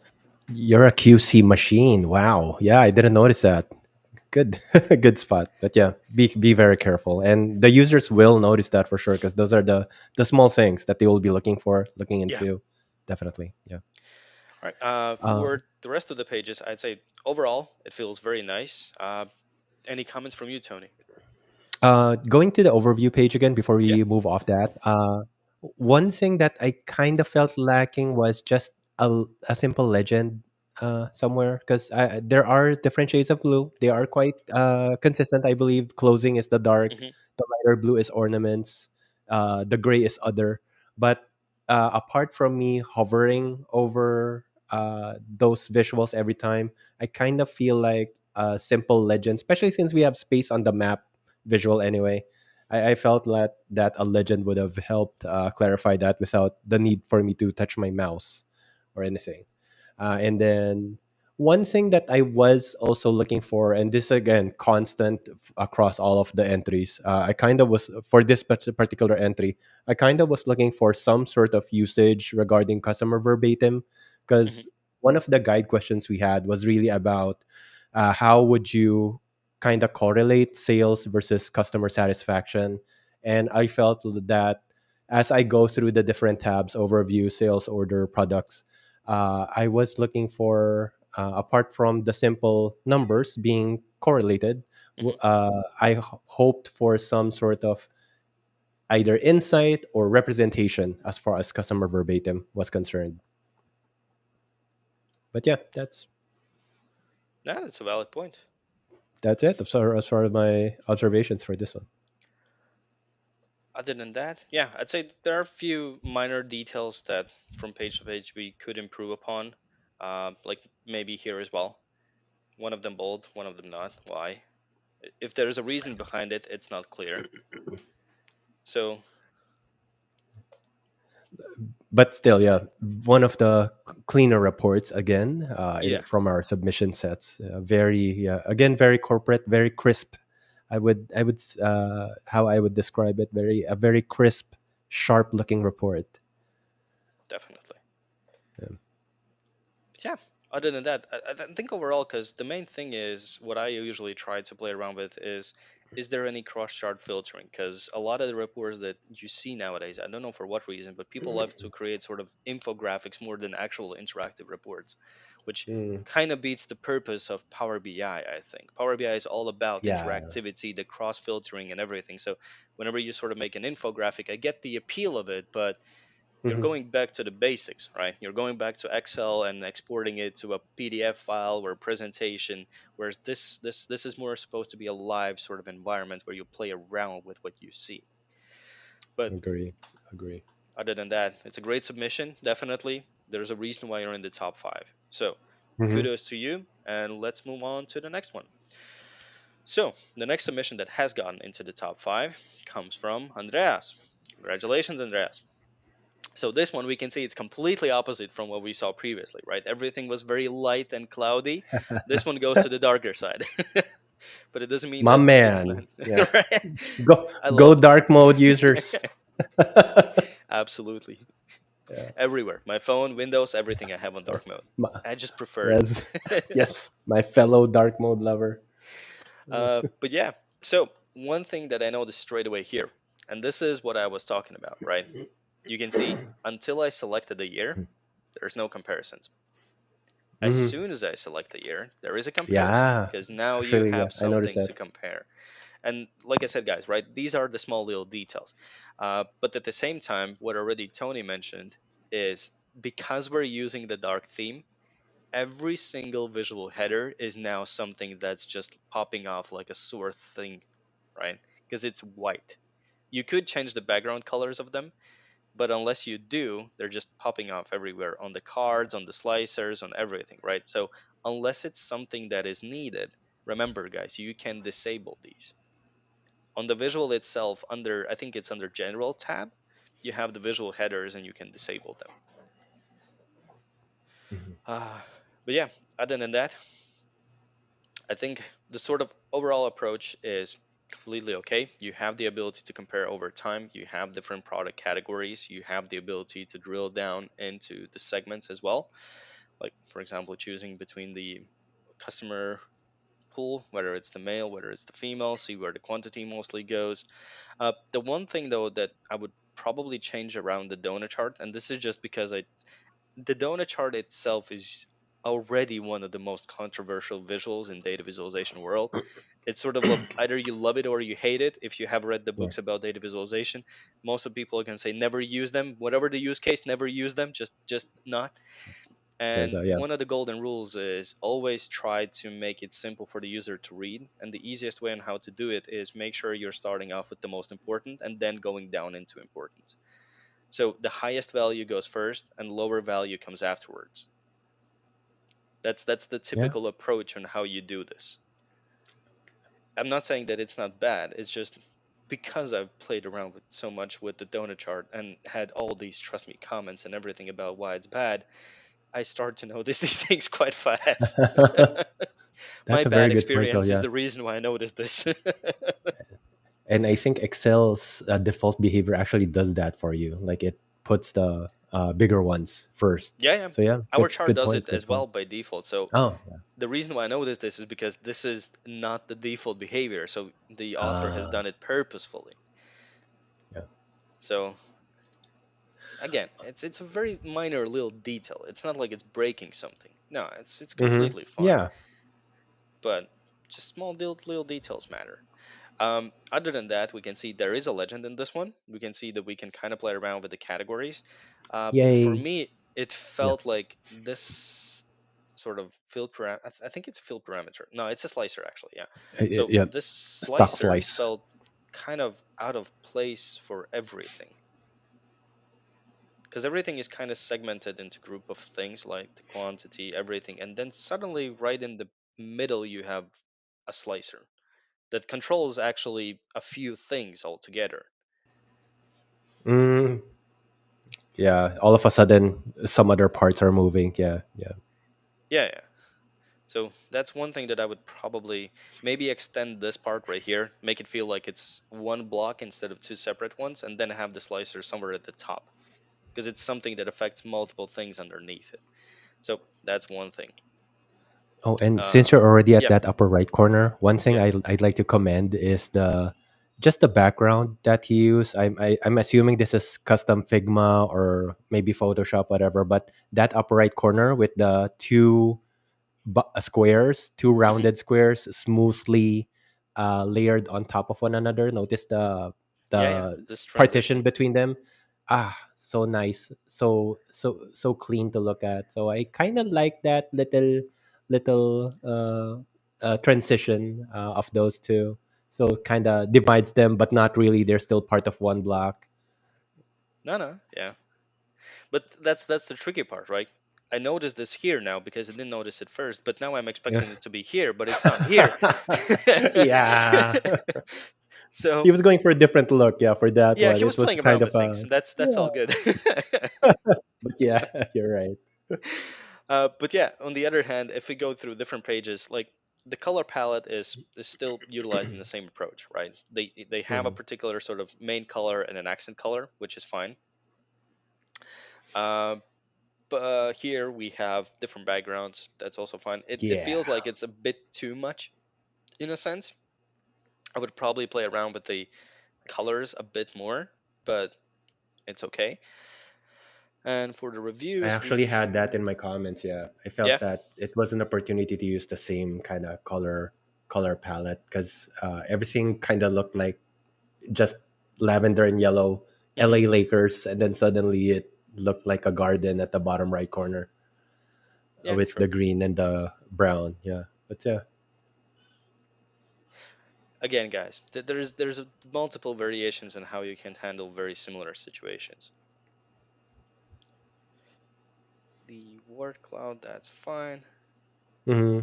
you're a QC machine. Wow. Yeah, I didn't notice that. Good, good spot. But yeah, be very careful, and the users will notice that for sure because those are the small things that they will be looking Yeah. into. Definitely, yeah. All right. Uh, For the rest of the pages, I'd say overall it feels very nice. Any comments from you, Tony? Going to the overview page again before Yeah. we move off that. One thing that I kind of felt lacking was just a simple legend somewhere because there are different shades of blue. They are quite consistent, I believe. Clothing is the dark, Hmm. the lighter blue is ornaments, the gray is other. But apart from me hovering over those visuals every time, I kind of feel like a simple legend, especially since we have space on the map visual anyway. I felt that a legend would have helped clarify that without the need for me to touch my mouse or anything. And then one thing that I was also looking for, and this again constant across all of the entries, I kind of was for this particular entry, I kind of was looking for some sort of usage regarding customer verbatim, Hmm. because one of the guide questions we had was really about how would you kind of correlate sales versus customer satisfaction, and I felt that as I go through the different tabs, overview, sales order, products, I was looking for, apart from the simple numbers being correlated, Hmm. I hoped for some sort of either insight or representation as far as customer verbatim was concerned. But yeah, Yeah, that's a valid point. that's it as far as my observations for this one. Other than that, yeah, I'd say there are a few minor details that from page to page we could improve upon. Like maybe here as well. One of them bold, one of them not. Why? If there's a reason behind it, it's not clear. So But still, sorry. yeah, one of the cleaner reports again, Yeah, from our submission sets. Very, yeah, again, very corporate, very crisp. How I would describe it, a very crisp, sharp looking report. definitely. Yeah. Yeah, other than that, I think overall, because the main thing is what I usually try to play around with is there any cross chart filtering? Because a lot of the reports that you see nowadays, I don't know for what reason, but people love to create sort of infographics more than actual interactive reports, which Mm, kind of beats the purpose of Power BI. I think Power BI is all about yeah. interactivity, the cross filtering, and everything. So whenever you sort of make an infographic, I get the appeal of it, but you're Mhm, going back to the basics, right? You're going back to Excel and exporting it to a PDF file or a presentation. Whereas this is more supposed to be a live sort of environment where you play around with what you see. But agree. Agree. other than that, it's a great submission. Definitely, there's a reason why you're in the top five. So Hmm. kudos to you, and let's move on to the next one. So the next submission that has gotten into the top five comes from Andreas. Congratulations, Andreas. So this one we can see it's completely opposite from what we saw previously, right? Everything was very light and cloudy. This one goes to the darker side. But it doesn't mean My that it's not man. Yeah. right. Go I go love dark mode users. absolutely Yeah. everywhere. My phone, Windows, everything I have on dark mode. My, I just prefer yes. it. Yes. My fellow dark mode lover. But yeah, so one thing that I noticed straight away here, and this is what I was talking about, right? You can see until I selected the year, there's no comparisons. As Hmm. soon as I select the year, there is a comparison Yeah. because now you Actually, yeah, have I noticed something that. to compare. And like I said, guys, right, these are the small little details. But at the same time, what already Tony mentioned is because we're using the dark theme, every single visual header is now something that's just popping off like a sore thing, right? Because it's white. You could change the background colors of them, but unless you do, they're just popping off everywhere on the cards, on the slicers, on everything, right? So unless it's something that is needed, remember, guys, you can disable these. On the visual itself, under I think it's under General tab, you have the visual headers and you can disable them. Mhm. Uh, but yeah, other than that, I think the sort of overall approach is completely okay. You have the ability to compare over time. You have different product categories. You have the ability to drill down into the segments as well. Like, for example, choosing between the customer pool, whether it's the male, whether it's the female, see where the quantity mostly goes. The one thing, though, that I would probably change around the donut chart, and this is just because the donut chart itself is already one of the most controversial visuals in data visualization world. It's sort of either you love it or you hate it. If you have read the Yeah. books about data visualization, most of the people can say never use them. Whatever the use case, never use them. Just not. There's And a yeah. one of the golden rules is always try to make it simple for the user to read. And the easiest way on how to do it is make sure you're starting off with the most important and then going down into importance. So the highest value goes first and lower value comes afterwards. That's the Yeah. typical approach on how you do this. I'm not saying that it's not bad. It's just because I've played around with so much with the donut chart and had all these trust me comments and everything about why it's bad, I start to notice these things quite fast. My That's a very bad good point, though. experience is Yeah, the reason why I noticed this. and I think Excel's default behavior actually does that for you. Like it puts the bigger ones first. Yeah, yeah. So yeah, Our chart good does point. it Good as point. well by default. So Oh, the reason why I noticed this is because this is not the default behavior. So the author has uh, done it purposefully. yeah. So again, it's a very minor little detail. It's not like it's breaking something. No, it's Mm-hmm. completely fine. Yeah. But just small little details matter. Other than that, we can see there is a legend in this one. We can see that we can kind of play around with the categories. For Yay. me, it Yeah. felt like this sort of field parameter. I think it's a field parameter. No, it's a slicer actually. Yeah. So Yeah. this Stock slicer slice. felt kind of out of place for everything because everything is kind of segmented into group of things like the quantity, everything, and then suddenly right in the middle you have a slicer that controls actually a few things altogether. Mm, yeah. All of a sudden, some other parts are moving. Yeah. Yeah. Yeah, yeah. So that's one thing that I would probably maybe extend this part right here, make it feel like it's one block instead of two separate ones, and then have the slicer somewhere at the top because it's something that affects multiple things underneath it. So that's one thing. Oh, and since Uh, you're already at yeah, that upper right corner, one thing yeah, I'd like to commend is the just the background that he used. I'm assuming this is custom Figma or maybe Photoshop, whatever. But that upper right corner with the squares, two hmm, rounded squares, smoothly layered on top of one another. Notice yeah, yeah. the This partition transition. between them. Ah, so nice, so clean to look at. So I kind of like that little transition of those two. So kind of divides them, but not really. They're still part of one block. No, no, yeah. But that's the tricky part, right? I noticed this here now because I didn't notice it first, but now I'm Yeah. expecting it to be here, but it's not here. Yeah. So He was going for a different look, yeah, for that yeah, one. he was It was playing kind around of with things, a and that's yeah, all good. but yeah, you're right. But yeah, on the other hand, if we go through different pages, like the color palette is still utilizing the same approach, right? They have a Mhm. particular sort of main color and an accent color, which is fine. Uh, but here we have different backgrounds. That's also fine. It Yeah, feels like it's a bit too much in a sense. I would probably play around with the colors a bit more, but it's okay. And for the I reviews, actually we had that in my comments. Yeah, I felt yeah, that it was an opportunity to use the same kind of color palette because everything kind of looked like just lavender and yellow hmm, LA Lakers, and then suddenly it looked like a garden at the bottom right corner yeah, with true. the green and the brown. Yeah, but yeah. Again, guys, multiple variations on how you can handle very similar situations. The word cloud, that's fine. Hmm.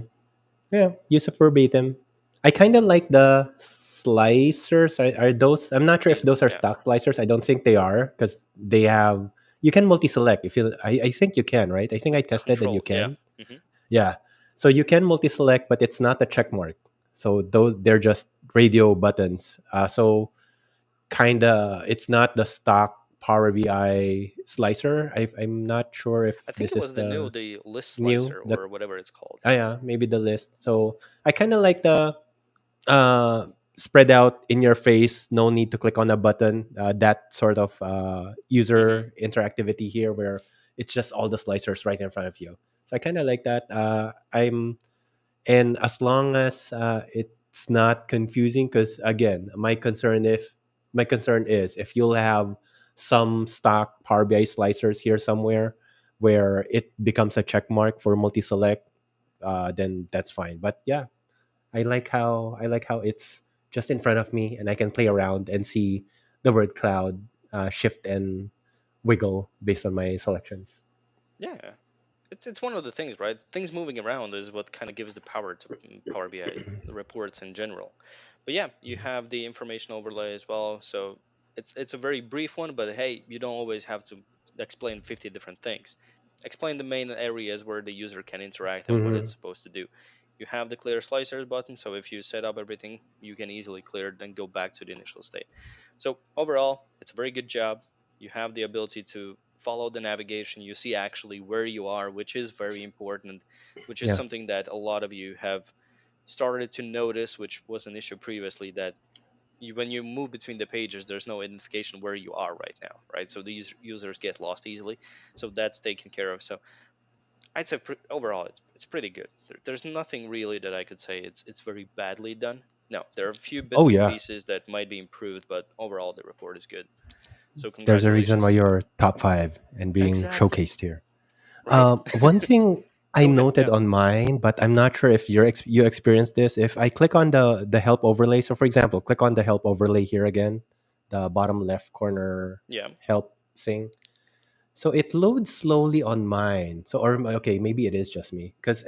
Yeah, use it verbatim. I kind of like the slicers. Are those? I'm not sure if These those ones, are yeah, stock slicers. I don't think they are because they have. You can multi-select if you. I think you can, right? I think I tested and you control, yeah, can. hmm, Yeah. So you can multi-select, but it's not a check mark. So those they're just radio buttons. So kind of it's not the stock Power BI slicer. I'm not sure if I think this it is was the the list new. slicer The or whatever it's called. yeah, maybe the list. So I kind of like the spread out in your face, no need to click on a button. That sort of Hmm, user interactivity here, where it's just all the slicers right in front of you. So I kind of like that. I'm and as long as it's not confusing, because again, my concern is if you'll have some stock Power BI slicers here somewhere where it becomes a check mark for multi-select, then that's fine. But yeah, I like how it's just in front of me and I can play around and see the word cloud shift and wiggle based on my selections. yeah, it's one of the things, right? Things moving around is what kind of gives the power to Power BI, the reports in general. But yeah, you have the information overlay as well. So it's a very brief one, but hey, you don't always have to explain 50 different things. Explain the main areas where the user can interact and what it's Hmm. supposed to do. You have the clear slicers button, so if you set up everything, you can easily clear it and go back to the initial state. So overall, it's a very good job. You have the ability to follow the navigation. You see actually where you are, which is very important, which is Yeah. something that a lot of you have started to notice, which was an issue previously, that when you move between the pages, there's no identification where you are right now, right? So these users get lost easily. So that's taken care of. So I'd say overall, it's pretty good. There's nothing really that I could say it's very badly done. No, there are a few bits Oh and yeah. pieces that might be improved, but overall the report is good. So There's a reason why congratulations. you're top five and being Exactly. showcased here. Right. One thing I Go ahead. noted Yeah. on mine, but I'm not sure if you experienced this. If I click on the help overlay, so for example, click on the help overlay here again, the bottom left corner Yeah. help thing. So it loads slowly on mine. So or okay, maybe it is just me because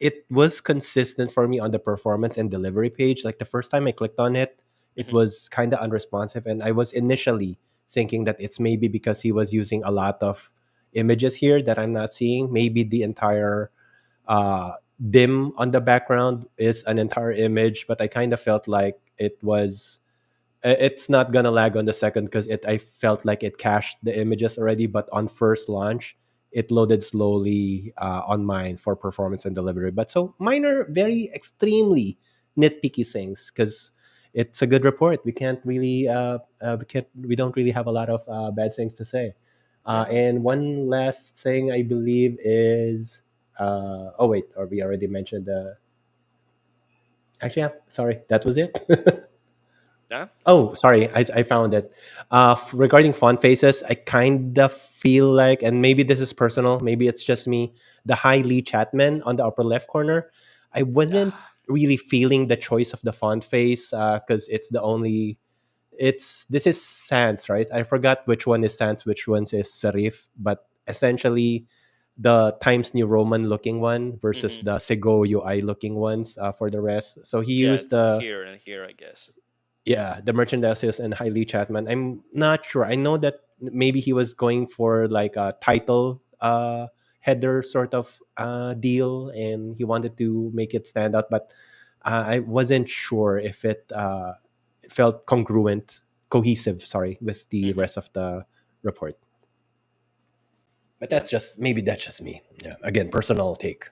it was consistent for me on the performance and delivery page. Like the first time I clicked on it, it Hmm. was kind of unresponsive, and I was initially thinking that it's maybe because he was using a lot of images here that I'm not seeing. Maybe the entire dim on the background is an entire image, but I kind of felt like it's not gonna lag on the second because it I felt like it cached the images already, but on first launch it loaded slowly on mine for performance and delivery. But so mine are very extremely nitpicky things because it's a good report. We don't really have a lot of bad things to say. Yeah. And one last thing I believe is oh wait, or we already mentioned the actually yeah, sorry, that was it. Yeah. Oh, sorry, I found it. Regarding font faces, I kind of feel like, and maybe this is personal, maybe it's just me, the High Lee Chatman on the upper left corner, I wasn't Ah. really feeling the choice of the font face because it's the only, this is sans, right? I forgot which one is sans, which one is serif, but essentially the Times New Roman looking one versus Hmm. the 𝐎𝐤𝐤𝐿 UI looking ones for the rest. So he Yeah, used it's the here and here, I guess. yeah, the merchandises and Highly Chatman. I'm not sure. I know that maybe he was going for like a title header sort of deal, and he wanted to make it stand out, but I wasn't sure if it felt congruent, cohesive. Sorry, with the Hmm. rest of the report. But Yeah. that's just me. Yeah, again, personal take.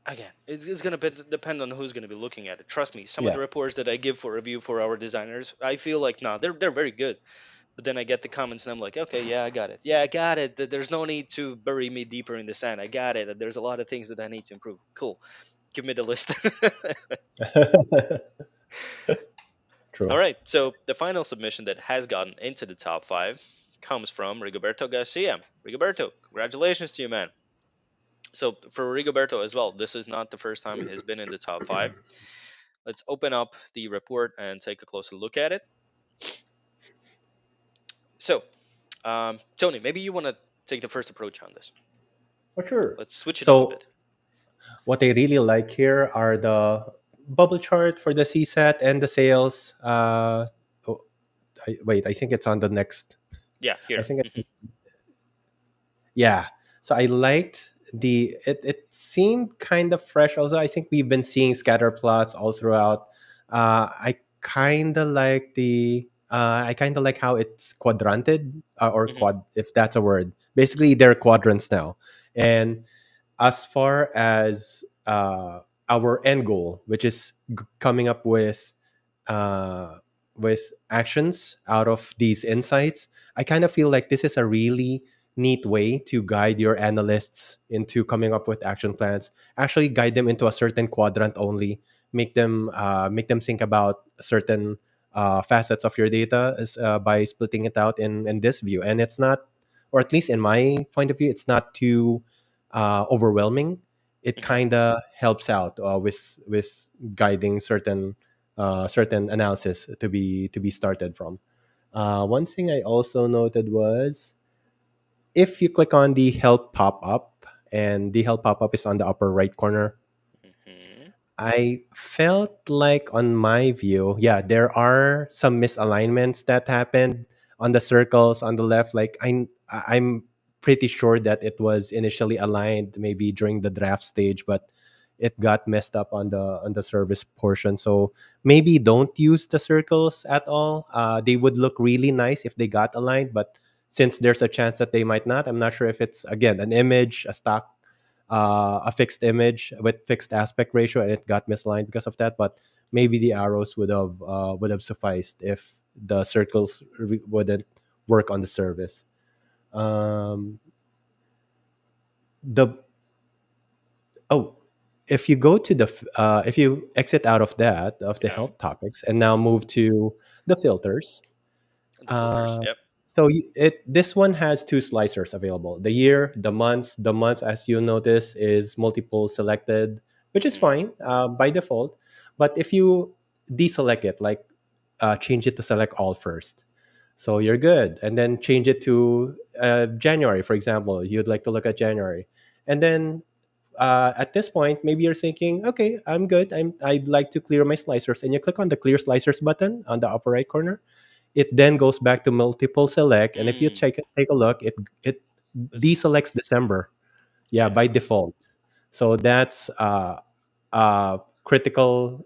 Again, it's going to depend on who's going to be looking at it. Trust me, some of Yeah. the reports that I give for review for our designers, I feel like, nah, they're very good. But then I get the comments and I'm like, okay, yeah, I got it. Yeah, I got it. There's no need to bury me deeper in the sand. I got it. There's a lot of things that I need to improve. Cool. Give me the list. All True. right. So the final submission that has gotten into the top five comes from Rigoberto Garcia. Rigoberto, congratulations to you, man. So for Rigoberto as well, this is not the first time he's been in the top five. Let's open up the report and take a closer look at it. So, Tony, maybe you want to take the first approach on this. For sure. Let's switch it up a So bit. what I really like here are the bubble chart for the CSAT and the sales. Oh, wait, I think it's on the next. Yeah, I here. think yeah. So I liked it seemed kind of fresh, although I think we've been seeing scatter plots all throughout. I kind of like how it's quadranted or Hmm. quad, if that's a word. Basically, they're quadrants now, and as far as our end goal, which is coming up uh, with actions out of these insights, I kind of feel like this is a really neat way to guide your analysts into coming up with action plans. Actually, guide them into a certain quadrant only. Make them think about certain facets of your data by splitting it out in this view. And it's not, or at least in my point of view, it's not too overwhelming. It Hmm. kind of helps out with guiding certain analysis to be started from. One thing I also noted was if you click on the help pop up, and the help pop up is on the upper right corner. Hmm. I felt like on my view, yeah, there are some misalignments that happened on the circles on the left. Like I'm pretty sure that it was initially aligned maybe during the draft stage, but it got messed up on the service portion. So maybe don't use the circles at all. They would look really nice if they got aligned, but since there's a chance that they might not, I'm not sure if it's again an image, a stock a fixed image with fixed aspect ratio, and it got misaligned because of that. But maybe the arrows would have sufficed if the circles wouldn't work on the service. Um, the oh, if you go to if you exit out of that of the Yeah, health topics and now move to the filters. the filters. Uh, Yep. so it this one has two slicers available: the year, the months. The months, as you notice, is multiple selected, which is Hmm. fine by default. But if you deselect it, like change it to select all first, so you're good, and then change it to January, for example. You'd like to look at January, and then at this point, maybe you're thinking, okay, I'm good. I'd like to clear my slicers, and you click on the clear slicers button on the upper right corner. It then goes back to multiple select, and if you Mm. take a look, it This. deselects December, yeah, Yeah. by default. So that's critical.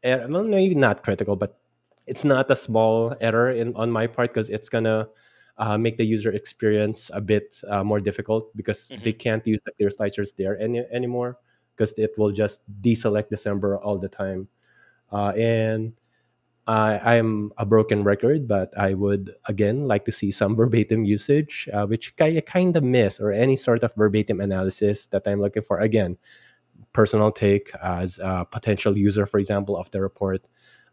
Well, maybe not critical, but it's not a small error in on my part because it's gonna make the user experience a bit more difficult because they Hmm. can't use the clear slicers there anymore because it will just deselect December all the time. And I'm a broken record, but I would again like to see some verbatim usage, which I kind of miss, or any sort of verbatim analysis that I'm looking for. Again, personal take as a potential user, for example, of the report.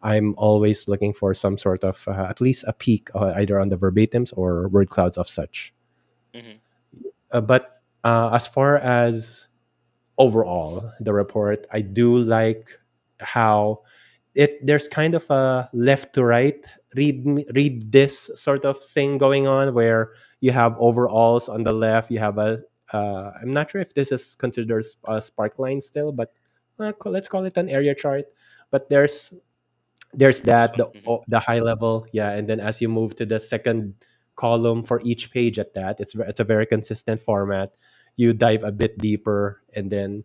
I'm always looking for some sort of at least a peek either on the verbatims or word clouds of such. Hmm. But as far as overall the report, I do like how there's kind of a left to right read this sort of thing going on where you have overalls on the left, you have a I'm not sure if this is considered a spark line still, but let's call it an area chart. But there's This that one. Hmm. the high level, yeah, and then as you move to the second column for each page at that, it's a very consistent format. You dive a bit deeper, and then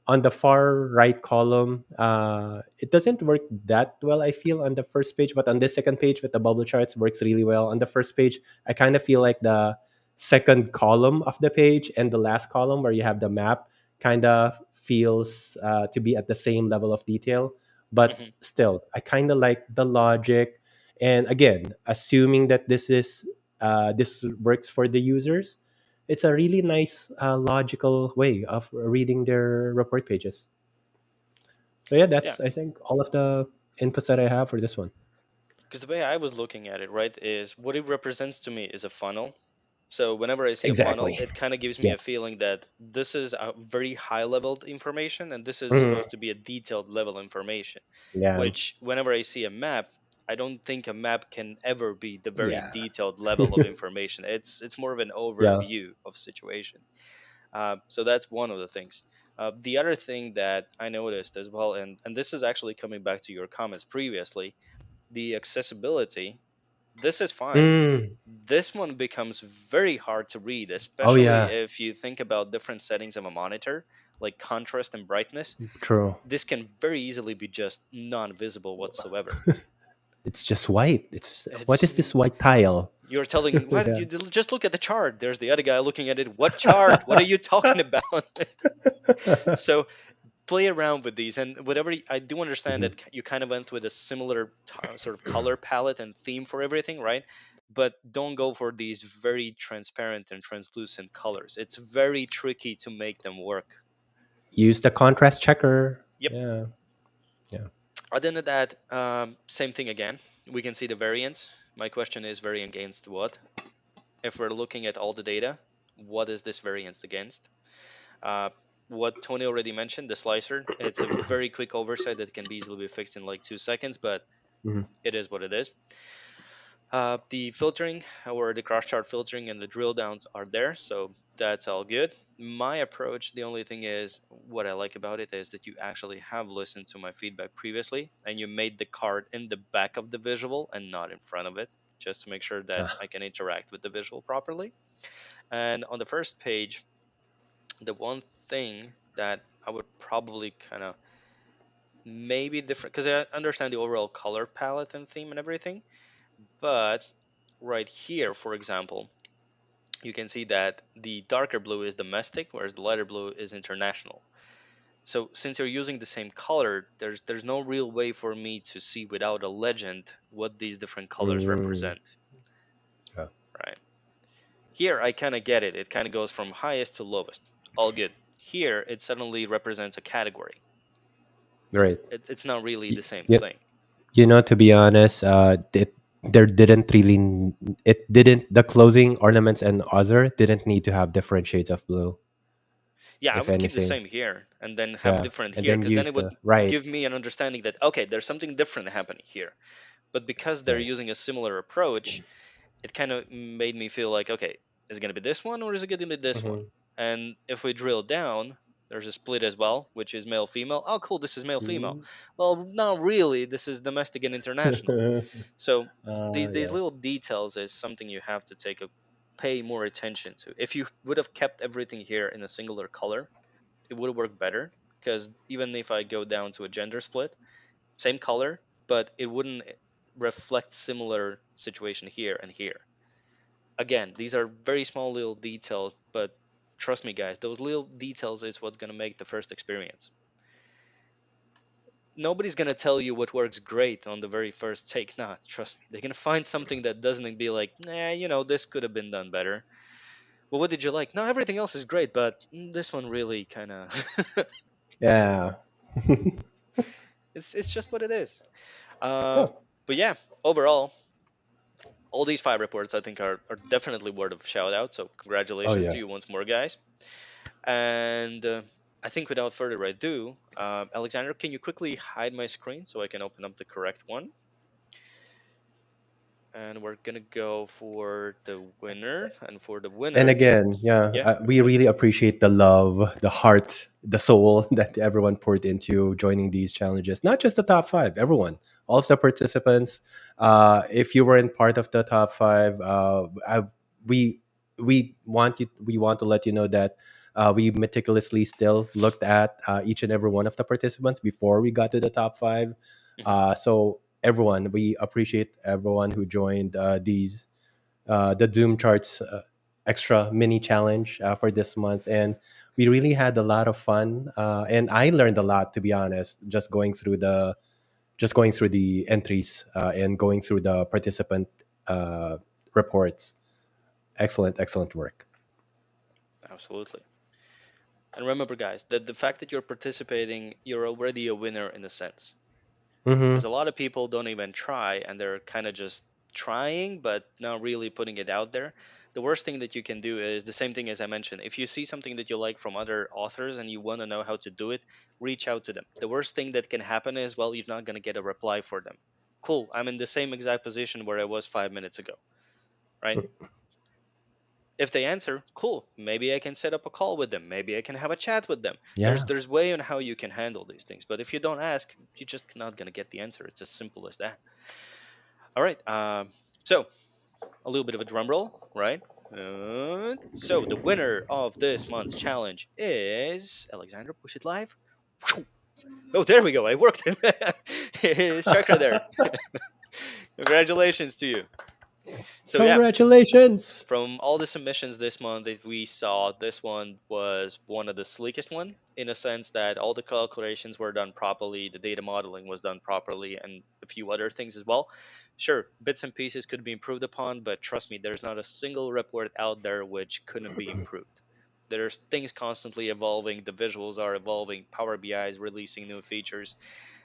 on the far right column, it doesn't work that well, I feel, on the first page, but on this second page with the bubble charts works really well. On the first page, I kind of feel like the second column of the page and the last column where you have the map kind of feels to be at the same level of detail. But Hmm. still, I kind of like the logic. And again, assuming that this works for the users, it's a really nice logical way of reading their report pages. So yeah, Yeah. that's I think all of the inputs that I have for this one. Because the way I was looking at it, right, is what it represents to me is a funnel. So whenever I see a funnel, Exactly. it kind of gives me Yeah. a feeling that this is a very high level information and this is Mhm. supposed to be a detailed level information. Yeah. Which, whenever I see a map, I don't think a map can ever be the very Yeah. detailed level of information. It's more of an Yeah. overview of situation. So that's one of the things. The other thing that I noticed as well, and this is actually coming back to your comments previously, the accessibility. This is fine. Mm. This one becomes very hard to read, Oh especially yeah. if you think about different settings of a monitor, like contrast and brightness. True. This can very easily be just non-visible whatsoever. It's just white. What It's is this white tile? you're telling what Yeah. you just look at the chart. There's the other guy looking at it. What chart? What are you talking about? So play around with these, and whatever I do understand Mhm. that you kind of went with a similar sort of color palette and theme for everything, right? But don't go for these very transparent and translucent colors. It's very tricky to make them work. Use the contrast checker. Yep. Yeah. Yeah. Other than that, same thing again. We can see the variance. My question is variant against what? If we're looking at all the data, what is this variance against? Uh, what Tony already mentioned, the slicer, it's a very quick oversight that can be easily be fixed in like 2 seconds, but Mhm. it is what it is. The filtering or the cross chart filtering and the drill downs are there, so That's all good. My approach, the only thing is, what I like about it is that you actually have listened to my feedback previously and you made the card in the back of the visual and not in front of it, just to make sure that Ah, I can interact with the visual properly. And on the first page, the one thing that I would probably kind of maybe different, because I understand the overall color palette and theme and everything, but right here, for example, you can see that the darker blue is domestic, whereas the lighter blue is international. So since you're using the same color, there's no real way for me to see without a legend what these different colors mm, represent, yeah, right? Here I kind of get it. It kind of goes from highest to lowest. All good. Here it suddenly represents a category. great. It's not really Y- the same You, thing. to be honest, there didn't really, it didn't, the clothing ornaments and other didn't need to have different shades of blue, Yeah, I if would keep the anything. same here and then have Yeah. different And here, then because then use it would the, right, give me an understanding that okay, there's something different happening here. But because they're right. using a similar approach, it kind of made me feel like, okay, is it going to be this one or is it going to be this one? Mm-hmm. And if we drill down, there's a split as well, which is male female. Oh, cool, this is male female. Well, not really. This is domestic and international. So these Yeah. little details is something you have to pay more attention to. If you would have kept everything here in a singular color, it would have worked better. Because even if I go down to a gender split, same color, but it wouldn't reflect similar situation here and here. Again, these are very small little details, but trust me, guys, those little details is what's gonna make the first experience. Nobody's gonna tell you what works great on the very first take. Nah, trust me, they're gonna find something that doesn't be like, nah, this could have been done better. Well, what did you like? No, everything else is great, but this one really kind of. Yeah. It's just what it is. Um, Cool. but yeah, overall, all these five reports I think are definitely worth of shout out. So Oh congratulations to yeah. you once more, guys. And I think without further ado, Alexander, can you quickly hide my screen so I can open up the correct one? And we're gonna go for the winner. And for the And winner, just again, yeah, yeah, we really appreciate the love, the heart, the soul that everyone poured into joining these challenges. Not just the top five, everyone, all of the participants. If you weren't part of the top five, we we want to let you know that we meticulously still looked at each and every one of the participants before we got to the top five. mhm, So everyone, we appreciate everyone who joined the Zoom Charts extra mini challenge for this month, and we really had a lot of fun. And I learned a lot, to be honest, just going through the entries and going through the participant uh, reports. Excellent, excellent work. absolutely. And remember, guys, that the fact that you're participating, you're already a winner in a sense. Because Mm-hmm. a lot of people don't even try and they're kind of just trying but not really putting it out there. The worst thing that you can do is the same thing as I mentioned. If you see something that you like from other authors and you want to know how to do it, reach out to them. The worst thing that can happen is, well, you're not going to get a reply for them. Cool, I'm in the same exact position where I was 5 minutes ago, right? If they answer, cool, maybe I can set up a call with them, maybe I can have a chat with them. there's Yeah. there's way on how you can handle these things, but if you don't ask, you're just not going to get the answer. It's as simple as that. All right. So a little bit of a drum roll, right? So the winner of this month's challenge is Alexander. Push it live. Oh, there we go. I worked. It's Chakra there. Congratulations to you. So yeah, Congratulations. from all the submissions this month that we saw, this one was one of the sleekest one in a sense that all the calculations were done properly, the data modeling was done properly, and a few other things as well. Sure, bits and pieces could be improved upon, but trust me, there's not a single report out there which couldn't be improved. There's things constantly evolving, the visuals are evolving, Power BI is releasing new features,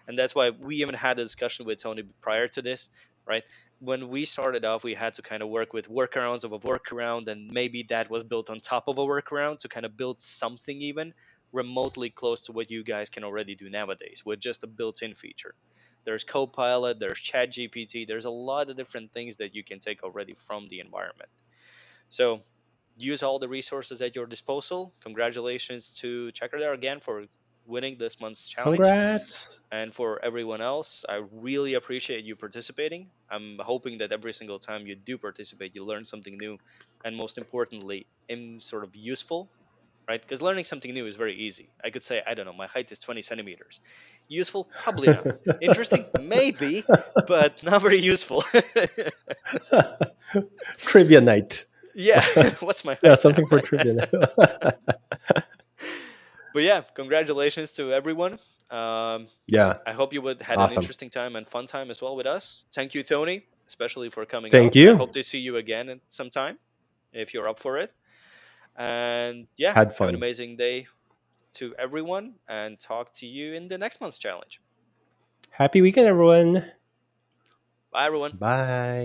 and that's why we even had a discussion with Tony prior to this, right? When we started off, we had to kind of work with workarounds of a workaround, and maybe that was built on top of a workaround to kind of build something even remotely close to what you guys can already do nowadays with just a built-in feature. There's Copilot, there's ChatGPT, there's a lot of different things that you can take already from the environment. So use all the resources at your disposal. Congratulations to Checker there again for winning this month's challenge. Congrats. And for everyone else, I really appreciate you participating. I'm hoping that every single time you do participate, you learn something new, and most importantly, in sort of useful, right? Because learning something new is very easy. I could say, I don't know, my height is 20 centimeters. Useful? Probably not. Interesting? Maybe, but not very useful. Trivia night. Yeah, what's my Yeah, height something for now? trivia night. But yeah, congratulations to everyone. Um, Yeah, I hope you would had an awesome. interesting time and fun time as well with us. Thank you, Tony, especially for coming Thank up. I you. hope to see you again at some time if you're up for it. And yeah, Had have an fun. amazing day to everyone, and talk to you in the next month's challenge. Happy weekend, everyone. Bye, everyone. Bye.